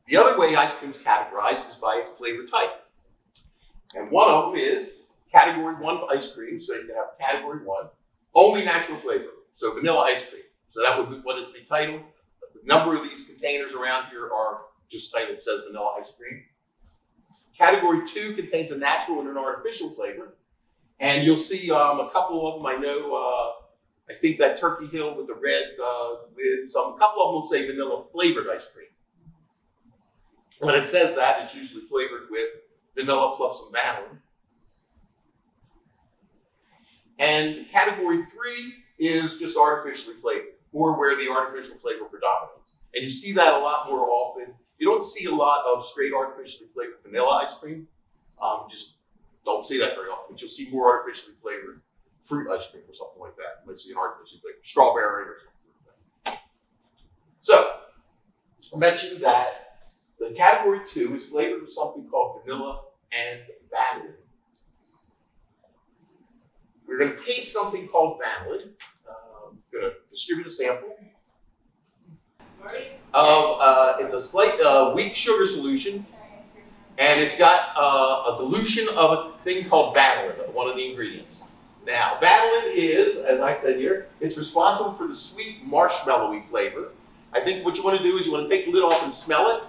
The other way ice cream is categorized is by its flavor type. And one of them is category 1 for ice cream. So you can have category 1, only natural flavor. So vanilla ice cream. So that would be what it's be titled. The number of these containers around here are just titled, says vanilla ice cream. Category 2 contains a natural and an artificial flavor. And you'll see a couple of them, I know, I think that Turkey Hill with the red lid, a couple of them will say vanilla flavored ice cream. When it says that, it's usually flavored with vanilla plus some vanilla. And category 3 is just artificially flavored, or where the artificial flavor predominates. And you see that a lot more often. You don't see a lot of straight artificially flavored vanilla ice cream. Just don't see that very often, but you'll see more artificially flavored fruit ice cream or something like that. You might see an artificially flavored strawberry or something like that. So, I mentioned that the category 2 is flavored with something called vanilla and vanillin. We're going to taste something called vanillin. I'm going to distribute a sample of, it's a slight weak sugar solution, and it's got a dilution of a thing called vanillin, one of the ingredients. Now, vanillin is, as I said here, it's responsible for the sweet marshmallowy flavor. I think what you want to do is you want to take the lid off and smell it,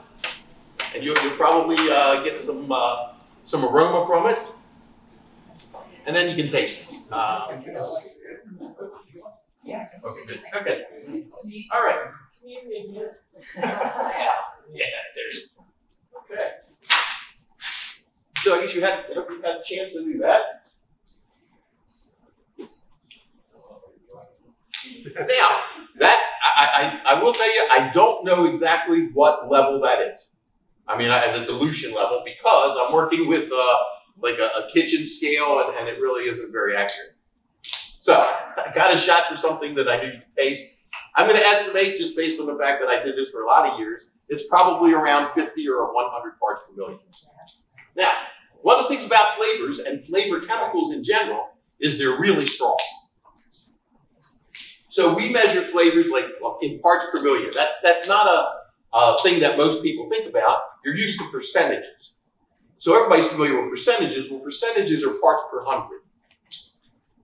and you'll probably get some aroma from it, and then you can taste it.
Yes.
Okay, good. Okay. All right. Yeah, seriously. Okay. So I guess you had a chance to do that. Now, that I will tell you, I don't know exactly what level that is. I mean, the dilution level, because I'm working with like a kitchen scale, and it really isn't very accurate. So I got a shot for something that I knew you could taste. I'm going to estimate, just based on the fact that I did this for a lot of years, it's probably around 50 or 100 parts per million. Now, one of the things about flavors and flavor chemicals in general is they're really strong. So we measure flavors like in parts per million. That's not a thing that most people think about. You're used to percentages. So everybody's familiar with percentages. Well, percentages are parts per 100.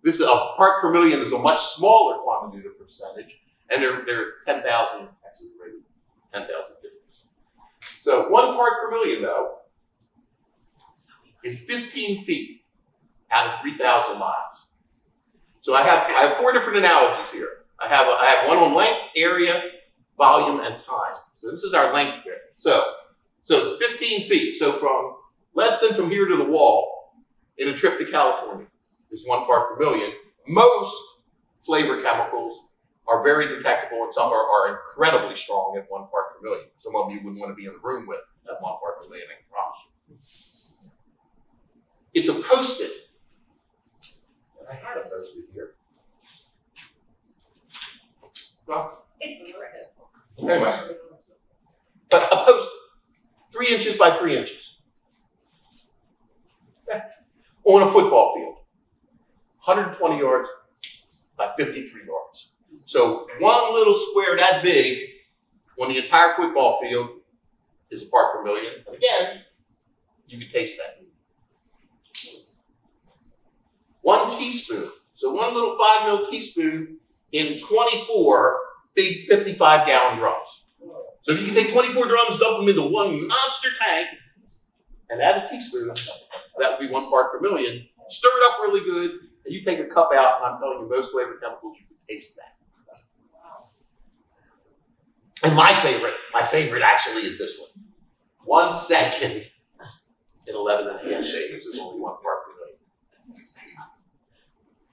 This is a part per million is a much smaller quantity than percentage, and they're 10,000, actually, 10,000 difference. So 1 part per million, though, is 15 feet out of 3,000 miles. So I have 4 different analogies here. I have one on length, area, volume, and time. So this is our length here. So 15 feet. So from less than from here to the wall in a trip to California is 1 part per million. Most flavor chemicals are very detectable, and some are incredibly strong at 1 part per million. Some of you wouldn't want to be in the room with at 1 part per million, I can promise you. It's a Post-it. And I had a Post-it here. Well, anyway, but a Post-it, 3 inches by 3 inches, on a football field, 120 yards by 53 yards. So one little square that big on the entire football field is a part per million. And again, you can taste that. 1 teaspoon, so 1 little 5 ml teaspoon in 24 big 55-gallon drums. So if you can take 24 drums, dump them into 1 monster tank, and add a teaspoon, that would be 1 part per million. Stir it up really good, and you take a cup out, and I'm telling you, most flavor chemicals, you can taste that. And my favorite actually is this one. 1 second in 11 and a half seconds is only 1 part per million.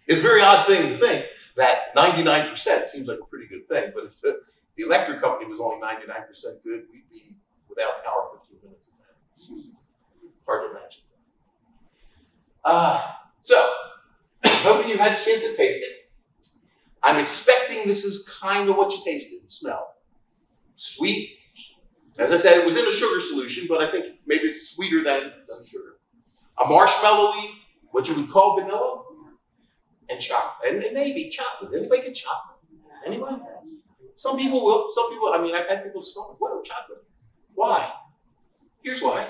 It's a very odd thing to think that 99% seems like a pretty good thing, but if the electric company was only 99% good, we'd be without power 15 minutes a day. Hard to imagine. So, hoping you had a chance to taste it. I'm expecting this is kind of what you tasted and smelled. Sweet. As I said, it was in a sugar solution, but I think maybe it's sweeter than sugar. A marshmallowy, what you would call vanilla, and chocolate. And maybe chocolate. Anybody get chocolate? Anyone? Some people will. Some people, I mean, I've had people smell, whoa, chocolate. Why? Here's why.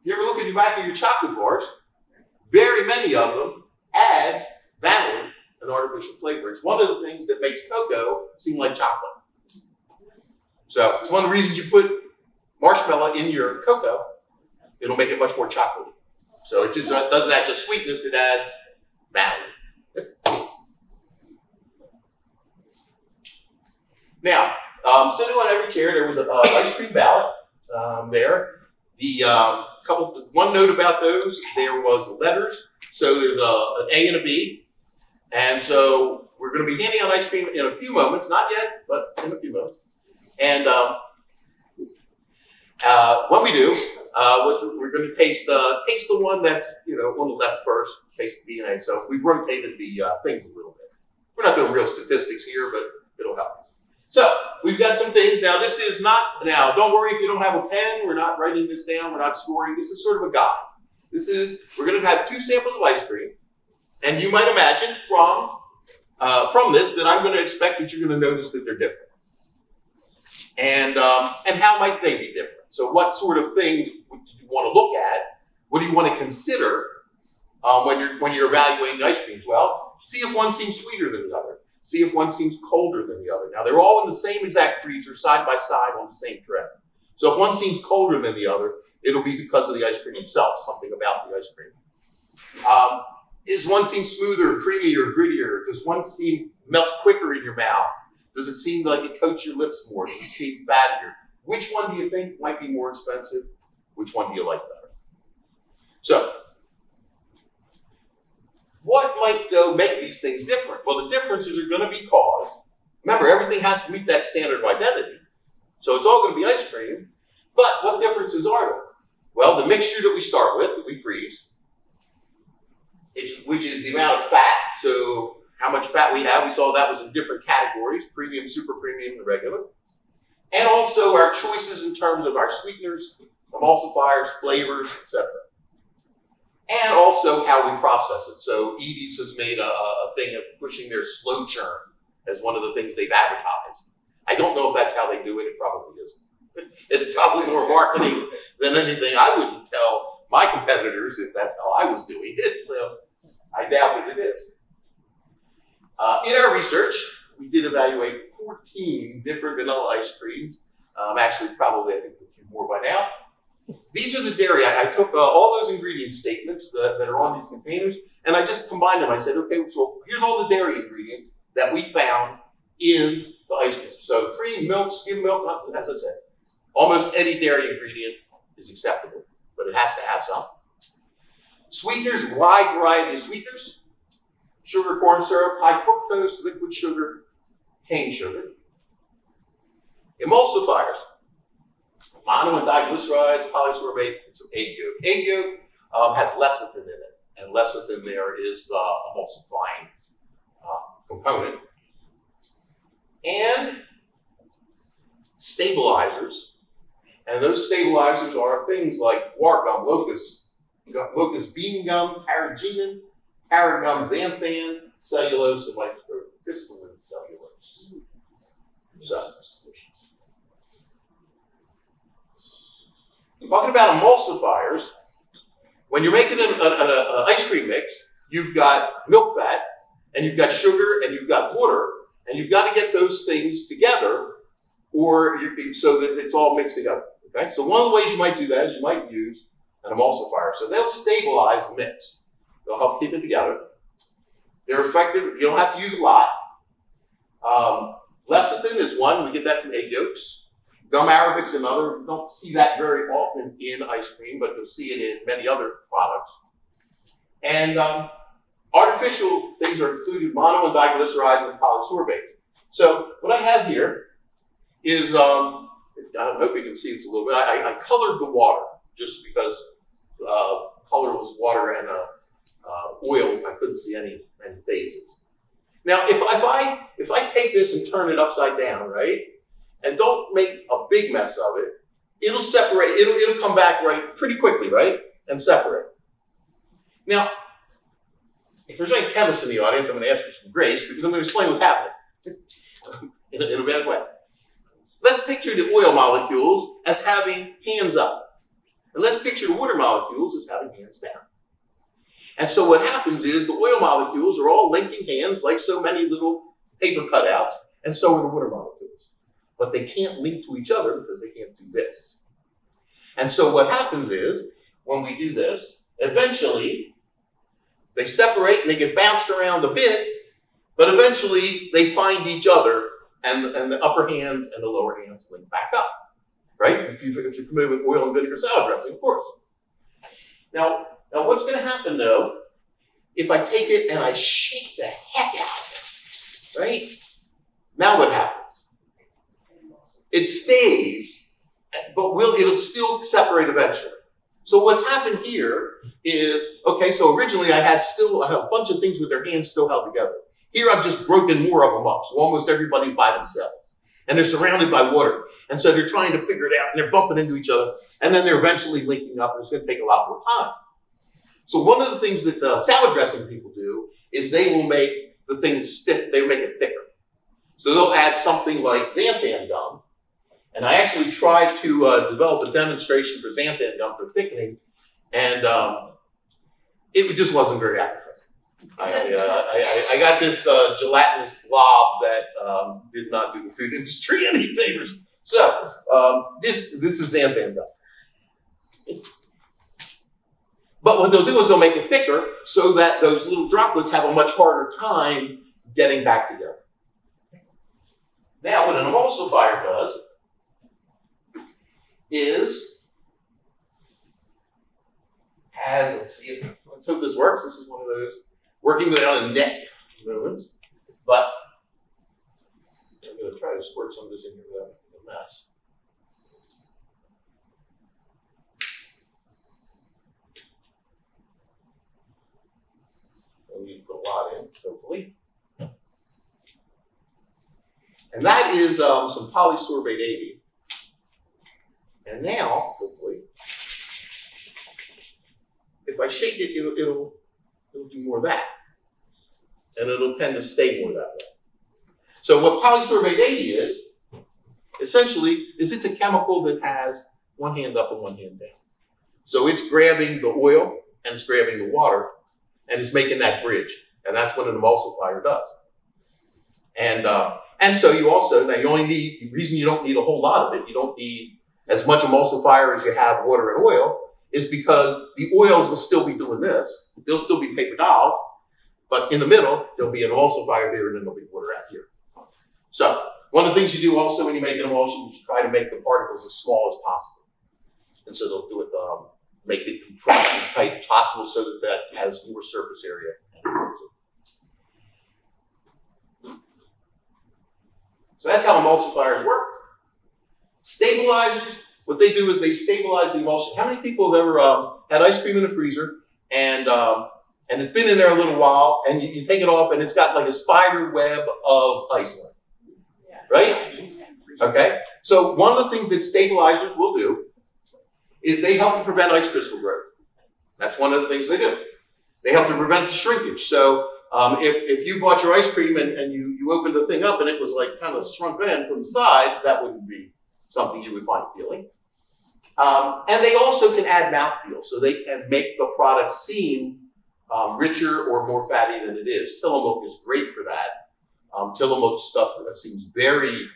You ever look at the back of your chocolate bars? Very many of them add vanillin, an artificial flavor. It's one of the things that makes cocoa seem like chocolate. So it's one of the reasons you put marshmallow in your cocoa. It'll make it much more chocolatey. So it just doesn't add just sweetness, it adds vanillin. Now, sitting on every chair, there was an ice cream ballot there. One note about those, there was letters. So there's an A and a B. And so we're going to be handing out ice cream in a few moments, not yet, but in a few moments. And when we do, we're going to taste the one that's, on the left first, taste the B and A. So we've rotated the things a little bit. We're not doing real statistics here, but it'll help. So we've got some things. Now this is not, don't worry if you don't have a pen, we're not writing this down, we're not scoring. This is sort of a guide. We're going to have 2 samples of ice cream. And you might imagine from this that I'm going to expect that you're going to notice that they're different. And how might they be different? So what sort of things do you want to look at? What do you want to consider when you're evaluating ice creams? Well, see if one seems sweeter than the other. See if one seems colder than the other. Now, they're all in the same exact freezer, side by side on the same tray. So if one seems colder than the other, it'll be because of the ice cream itself, something about the ice cream. Does one seem smoother, creamier, grittier? Does one seem melt quicker in your mouth? Does it seem like it coats your lips more? Does it seem fattier? Which one do you think might be more expensive? Which one do you like better? So, what might make these things different? Well, the differences are going to be caused. Remember, everything has to meet that standard of identity. So it's all going to be ice cream. But what differences are there? Well, the mixture that we start with, that we freeze, which is the amount of fat. So how much fat we have, we saw that was in different categories, premium, super premium, and regular. And also our choices in terms of our sweeteners, emulsifiers, flavors, etc. And also how we process it. So Edie's has made a thing of pushing their slow churn as one of the things they've advertised. I don't know if that's how they do it. It probably isn't. It's probably more marketing than anything. I wouldn't tell my competitors if that's how I was doing it. So I doubt that it is. In our research, we did evaluate 14 different vanilla ice creams. Actually, probably I think a few more by now. These are the dairy. I took all those ingredient statements that are on these containers, and I just combined them. I said, okay, so here's all the dairy ingredients that we found in the ice cream. So cream, milk, skim milk, as I said, almost any dairy ingredient is acceptable, but it has to have some. Sweeteners, wide variety of sweeteners. Sugar, corn syrup, high fructose, liquid sugar, cane sugar. Emulsifiers. Mono and diglycerides, polysorbate, and some egg yolk. Egg yolk has lecithin in it, and lecithin there is the emulsifying component. And stabilizers. And those stabilizers are things like guar gum, locust bean gum, carrageenan, tarragon xanthan, cellulose, and crystalline cellulose. So, talking about emulsifiers, when you're making an ice cream mix, you've got milk fat, and you've got sugar, and you've got water, and you've got to get those things together, so that it's all mixed together. Okay, so one of the ways you might do that is you might use an emulsifier. So they'll stabilize the mix. They'll help keep it together. They're effective. You don't have to use a lot. Lecithin is one. We get that from egg yolks. Gum arabic's another. We don't see that very often in ice cream, but you'll see it in many other products. And artificial things are included mono and diglycerides and polysorbate. So what I have here is, I hope you can see this a little bit. I colored the water just because colorless water and oil, I couldn't see any phases. Now, if I take this and turn it upside down, right, and don't make a big mess of it, it'll separate. It'll come back right pretty quickly, right, and separate. Now, if there's any chemists in the audience, I'm going to ask for some grace because I'm going to explain what's happening in a bad way. Let's picture the oil molecules as having hands up, and let's picture the water molecules as having hands down. And so what happens is the oil molecules are all linking hands like so many little paper cutouts, and so are the water molecules. But they can't link to each other because they can't do this. And so what happens is, when we do this, eventually they separate and they get bounced around a bit, but eventually they find each other and the upper hands and the lower hands link back up. right? If you're familiar with oil and vinegar salad dressing, of course. Now what's going to happen though, if I take it and I shake the heck out of it, right? Now what happens? It stays, but it'll still separate eventually. So what's happened here is, okay, so originally I had a bunch of things with their hands still held together. Here I've just broken more of them up, so almost everybody's by themselves. And they're surrounded by water. And so they're trying to figure it out, and they're bumping into each other, and then they're eventually linking up, and it's going to take a lot more time. So one of the things that the salad dressing people do is they will make the thing stiff, they will make it thicker. So they'll add something like xanthan gum. And I actually tried to develop a demonstration for xanthan gum for thickening, and it just wasn't very appetizing. I got this gelatinous blob that did not do the food industry any favors. So this is xanthan gum. But what they'll do is they'll make it thicker so that those little droplets have a much harder time getting back together. Now, what an emulsifier does is let's hope this works. This is one of those working without a neck moments. But I'm going to try to squirt some of this in here without making a mess. And you put a lot in, hopefully. And that is some polysorbate 80. And now, hopefully, if I shake it, it'll do more of that. And it'll tend to stay more that way. So what polysorbate 80 is, essentially, is it's a chemical that has one hand up and one hand down. So it's grabbing the oil and it's grabbing the water and it's making that bridge. And that's what an emulsifier does. And so you also, now you only need, the reason you don't need a whole lot of it, you don't need as much emulsifier as you have water and oil, is because the oils will still be doing this. They'll still be paper dolls, but in the middle, there'll be an emulsifier here and then there'll be water out here. So one of the things you do also when you make an emulsion is you try to make the particles as small as possible. And so they'll do it, make it compressed as tight as possible so that that has more surface area. So that's how emulsifiers work. Stabilizers, what they do is they stabilize the emulsion. How many people have ever had ice cream in the freezer and it's been in there a little while and you take it off and it's got like a spider web of ice on it, right? Okay, so one of the things that stabilizers will do is they help to prevent ice crystal growth. That's one of the things they do. They help to prevent the shrinkage. So if you bought your ice cream and you opened the thing up and it was like kind of shrunk in from the sides, that wouldn't be something you would find appealing. And they also can add mouthfeel, so they can make the product seem richer or more fatty than it is. Tillamook is great for that. Tillamook stuff seems very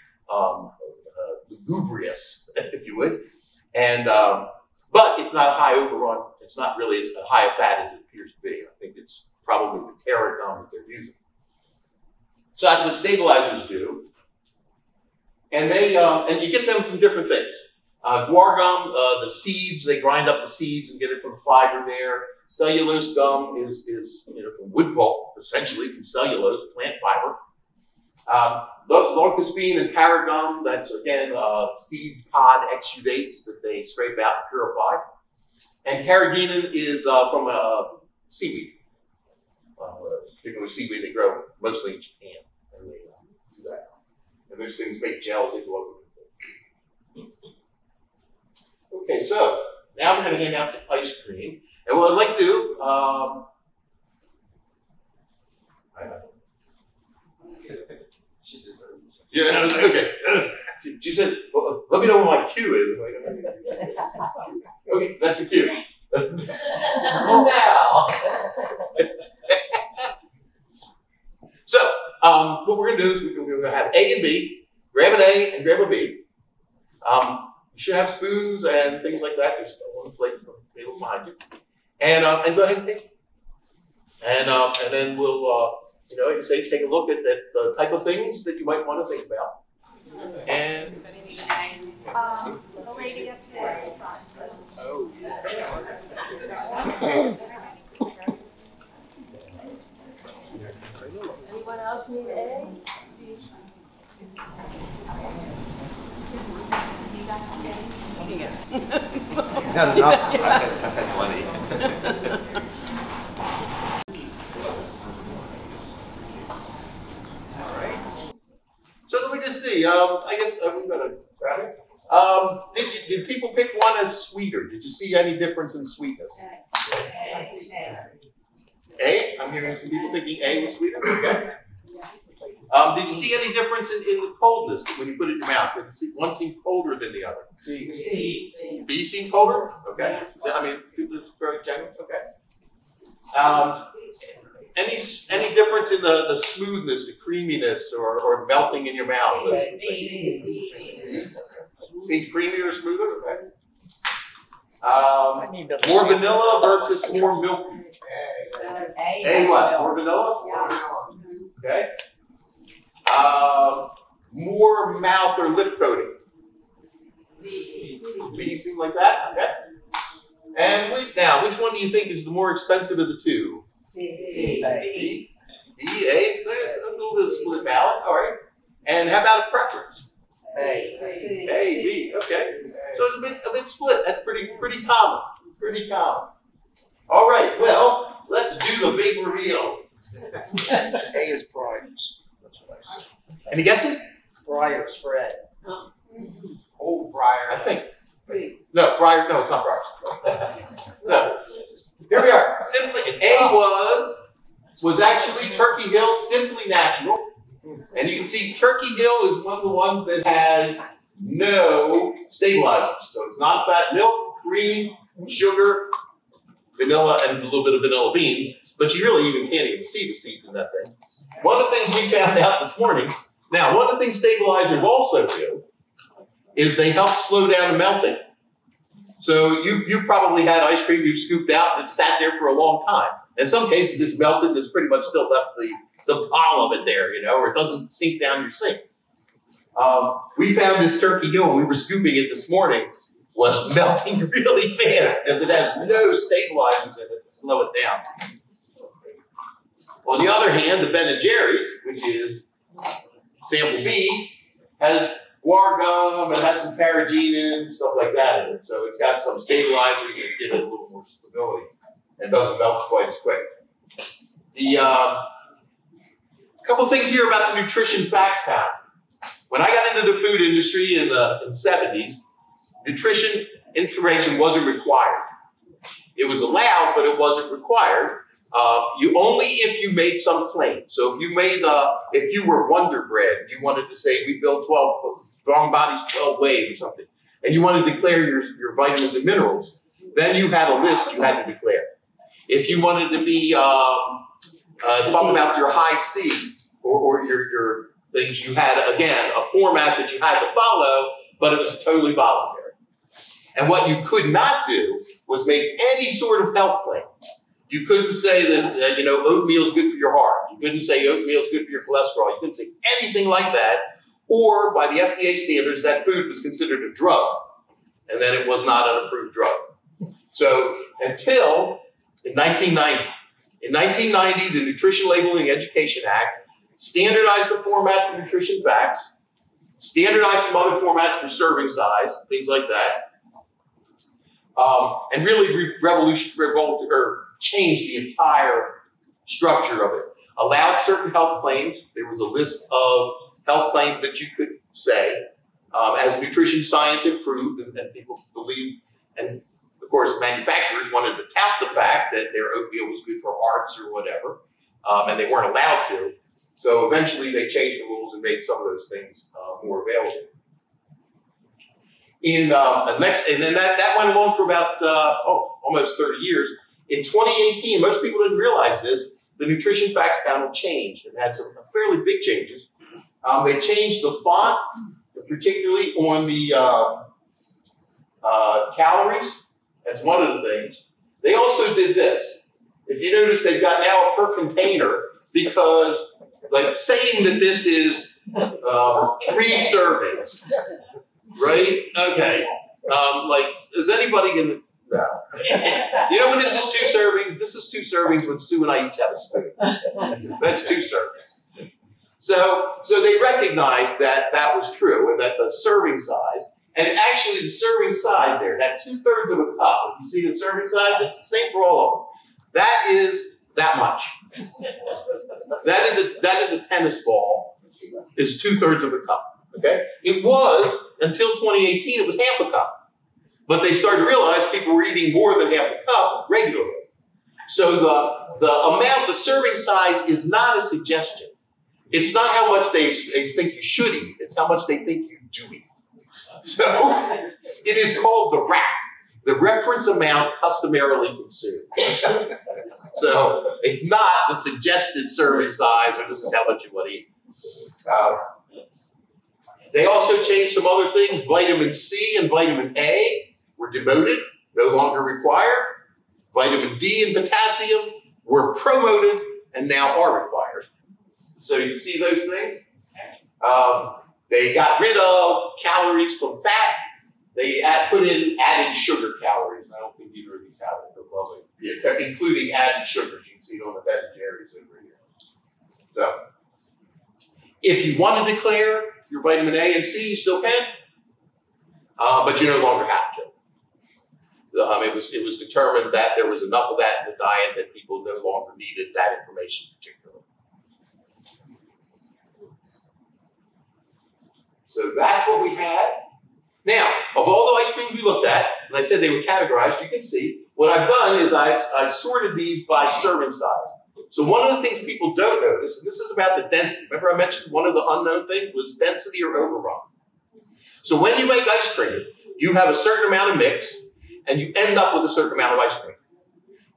lugubrious, if you would. And but it's not a high overrun. It's not really as high a fat as it appears to be. I think it's probably the tarragon that they're using. So that's what stabilizers do. And and you get them from different things. Guar gum, the seeds, they grind up the seeds and get it from fiber there. Cellulose gum is from wood pulp, essentially, from cellulose, plant fiber. Locust bean and tarragon, that's again seed pod exudates that they scrape out and purify. And carrageenan is from seaweed. Particular seaweed they grow mostly in Japan. And they do that. And those things make gels that go over the thing. Okay, so now we're going to hand out some ice cream. And what I'd like to do, yeah, no, okay. She said, well, let me know what my cue is. Okay, that's the cue. Now. So, what we're going to do is we're going to have A and B, grab an A and grab a B. You should have spoons and things like that. There's one plate from the table behind you. And go ahead and take it. And then we'll, like I say, take a look at the type of things that you might want to think about. And
The lady up there.
oh,
Anyone else need A? You got space?
Not enough. I've had plenty.
so let me just see. I guess I'm gonna grab it. Did people pick one as sweeter? Did you see any difference in sweetness? A? I'm hearing some people thinking A was sweeter. Okay. Did you see any difference in the coldness when you put it in your mouth? Did you see one seem colder than the other? B seemed colder? Okay. I mean, people are very generous. Okay. Any difference in the smoothness, the creaminess, or melting in your mouth? Seems creamier or smoother? Okay. More vanilla versus more milky. A what? More vanilla? Okay. More mouth or lip coating. B seem like that? Okay. And now, which one do you think is the more expensive of the two? B. B. B, A. So a little bit of split ballot. All right. And how about a preference? A. A, B. Okay. So it's a bit split. That's pretty common. Pretty common. All right. Well, let's do the big reveal.
A is Briars. That's what I said.
Any guesses?
Briars for Ed.
Oh, Briar. I think. No, Briar. No, it's not Briars. No. Here we are. Simply, A was actually Turkey Hill Simply Natural. And you can see Turkey Hill is one of the ones that has no stabilizers. So it's not fat milk, cream, sugar, vanilla, and a little bit of vanilla beans. But you really can't even see the seeds in that thing. One of the things we found out this morning, now one of the things stabilizers also do is they help slow down the melting. So you probably had ice cream you've scooped out and sat there for a long time. In some cases it's melted, there's pretty much still left the pile of it there, or it doesn't sink down your sink. We found this Turkey Hill when we were scooping it this morning was melting really fast because it has no stabilizers in it to slow it down. On the other hand, the Ben & Jerry's, which is sample B, has guar gum, it has some carrageenan, stuff like that in it. So it's got some stabilizers that give it a little more stability and doesn't melt quite as quick. The couple things here about the nutrition facts panel. When I got into the food industry in the 70s, nutrition information wasn't required. It was allowed, but it wasn't required. You only if you made some claim. So if you made, if you were Wonder Bread, you wanted to say we build 12 strong bodies 12 ways or something, and you wanted to declare your vitamins and minerals, then you had a list you had to declare. If you wanted to be talk about your high C or your things, you had again a format that you had to follow, but it was totally voluntary. And what you could not do was make any sort of health claim. You couldn't say that oatmeal is good for your heart. You couldn't say oatmeal is good for your cholesterol. You couldn't say anything like that. Or by the FDA standards, that food was considered a drug, and then it was not an approved drug. So until in 1990. In 1990, the Nutrition Labeling Education Act standardized the format for nutrition facts, standardized some other formats for serving size, things like that, and really changed the entire structure of it. Allowed certain health claims. There was a list of health claims that you could say. As nutrition science improved and people believed, and of course manufacturers wanted to tout the fact that their oatmeal was good for hearts or whatever, and they weren't allowed to. So eventually they changed the rules and made some of those things more available. And then that went along for about almost 30 years. In 2018, most people didn't realize this, the Nutrition Facts Panel changed and had some fairly big changes. They changed the font, particularly on the calories. That's one of the things. They also did this. If you notice, they've got now a per container because, like, saying that this is 3 servings, right? Okay. Like, is anybody gonna? No. You know when this is 2 servings? This is 2 servings when Sue and I each have a spoon. That's 2 servings. So they recognized that that was true, and that the serving size, and actually the serving size there, that 2/3 of a cup. If you see the serving size, it's the same for all of them. That is that much. That is a tennis ball. Is 2/3 of a cup. Okay. It was until 2018. It was half a cup. But they started to realize people were eating more than half a cup regularly. So the amount, the serving size is not a suggestion. It's not how much they think you should eat. It's how much they think you do eat. So it is called the RAC, the reference amount customarily consumed. So it's not the suggested serving size or this is how much you want to eat. They also changed some other things. Vitamin C and vitamin A were demoted, no longer required. Vitamin D and potassium were promoted and now are required. So you see those things? They got rid of calories from fat. They put in added sugar calories. I don't think either of these have it, including added sugars. You can see it on the Ben & Jerry's over here. So if you want to declare your vitamin A and C, you still can, but you no longer have to. It was determined that there was enough of that in the diet that people no longer needed that information particularly. So that's what we had. Now, of all the ice creams we looked at, and I said they were categorized, you can see, what I've done is I've sorted these by serving size. So one of the things people don't notice, and this is about the density. Remember I mentioned one of the unknown things was density or overrun. So when you make ice cream, you have a certain amount of mix, and you end up with a certain amount of ice cream.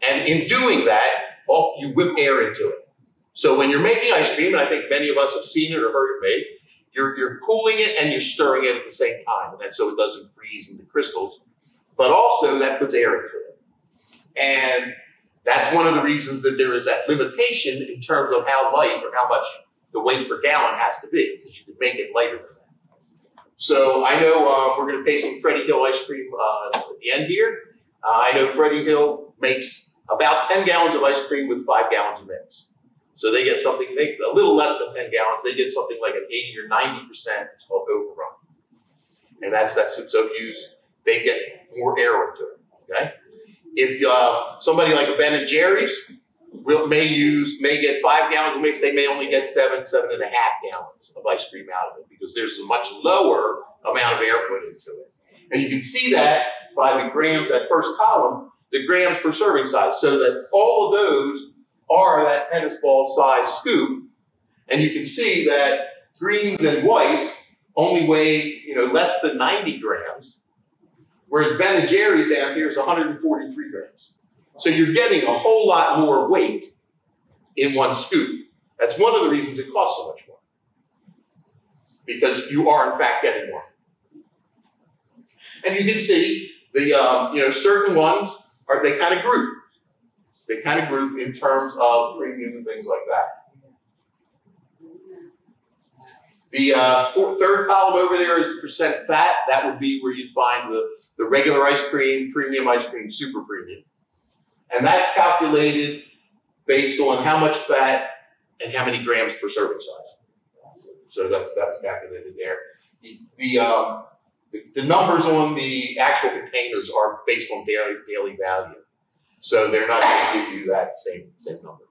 And in doing that, you whip air into it. So when you're making ice cream, and I think many of us have seen it or heard it made, you're cooling it and you're stirring it at the same time, and that's so it doesn't freeze into crystals. But also that puts air into it. And that's one of the reasons that there is that limitation in terms of how light or how much the weight per gallon has to be, because you can make it lighter than that. So I know we're going to taste some Freddie Hill ice cream at the end here. I know Freddie Hill makes about 10 gallons of ice cream with 5 gallons of mix. So they get something, a little less than 10 gallons, they get something like an 80 or 90%, it's called overrun. And that's so they get more air into it, okay? If somebody like a Ben & Jerry's may get 5 gallons of mix, they may only get 7.5 gallons of ice cream out of it because there's a much lower amount of air put into it. And you can see that by the grams, that first column, the grams per serving size, so that all of those are that tennis ball size scoop. And you can see that greens and whites only weigh less than 90 grams, whereas Ben & Jerry's down here is 143 grams. So you're getting a whole lot more weight in one scoop. That's one of the reasons it costs so much more, because you are in fact getting more. And you can see the certain ones they kind of group. They kind of group in terms of premium and things like that. The third column over there is percent fat. That would be where you'd find the regular ice cream, premium ice cream, super premium. And that's calculated based on how much fat and how many grams per serving size. So that's calculated there. The numbers on the actual containers are based on daily value. So they're not going to give you that same number.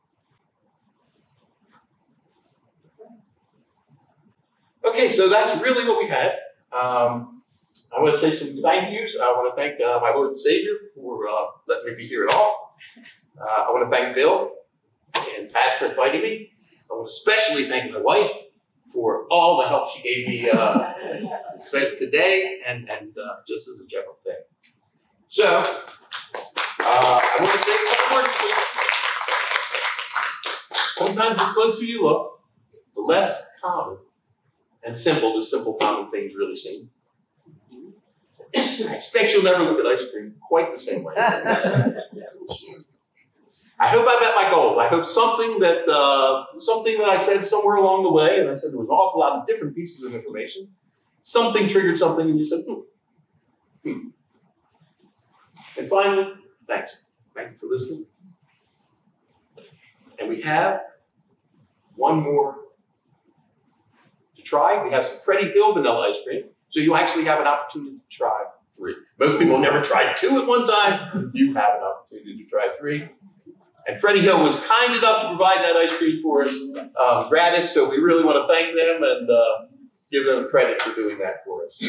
Okay, so that's really what we had. I want to say some thank yous. I want to thank my Lord and Savior for letting me be here at all. I want to thank Bill and Pat for inviting me. I want to especially thank my wife for all the help she gave me today and just as a general thing. So, I want to say a couple words. Sometimes the closer you look, the less common and simple the simple common things really seem. I expect you'll never look at ice cream quite the same way. I I hope I met my goals. I hope something that I said somewhere along the way, and I said there was an awful lot of different pieces of information. Something triggered something, and you said, And finally, thanks. Thank you for listening. And we have one more to try. We have some Freddie Hill vanilla ice cream. So you actually have an opportunity to try 3. Most people never tried 2 at one time. You have an opportunity to try 3. And Freddie Hill was kind enough to provide that ice cream for us gratis. So we really want to thank them and give them credit for doing that for us.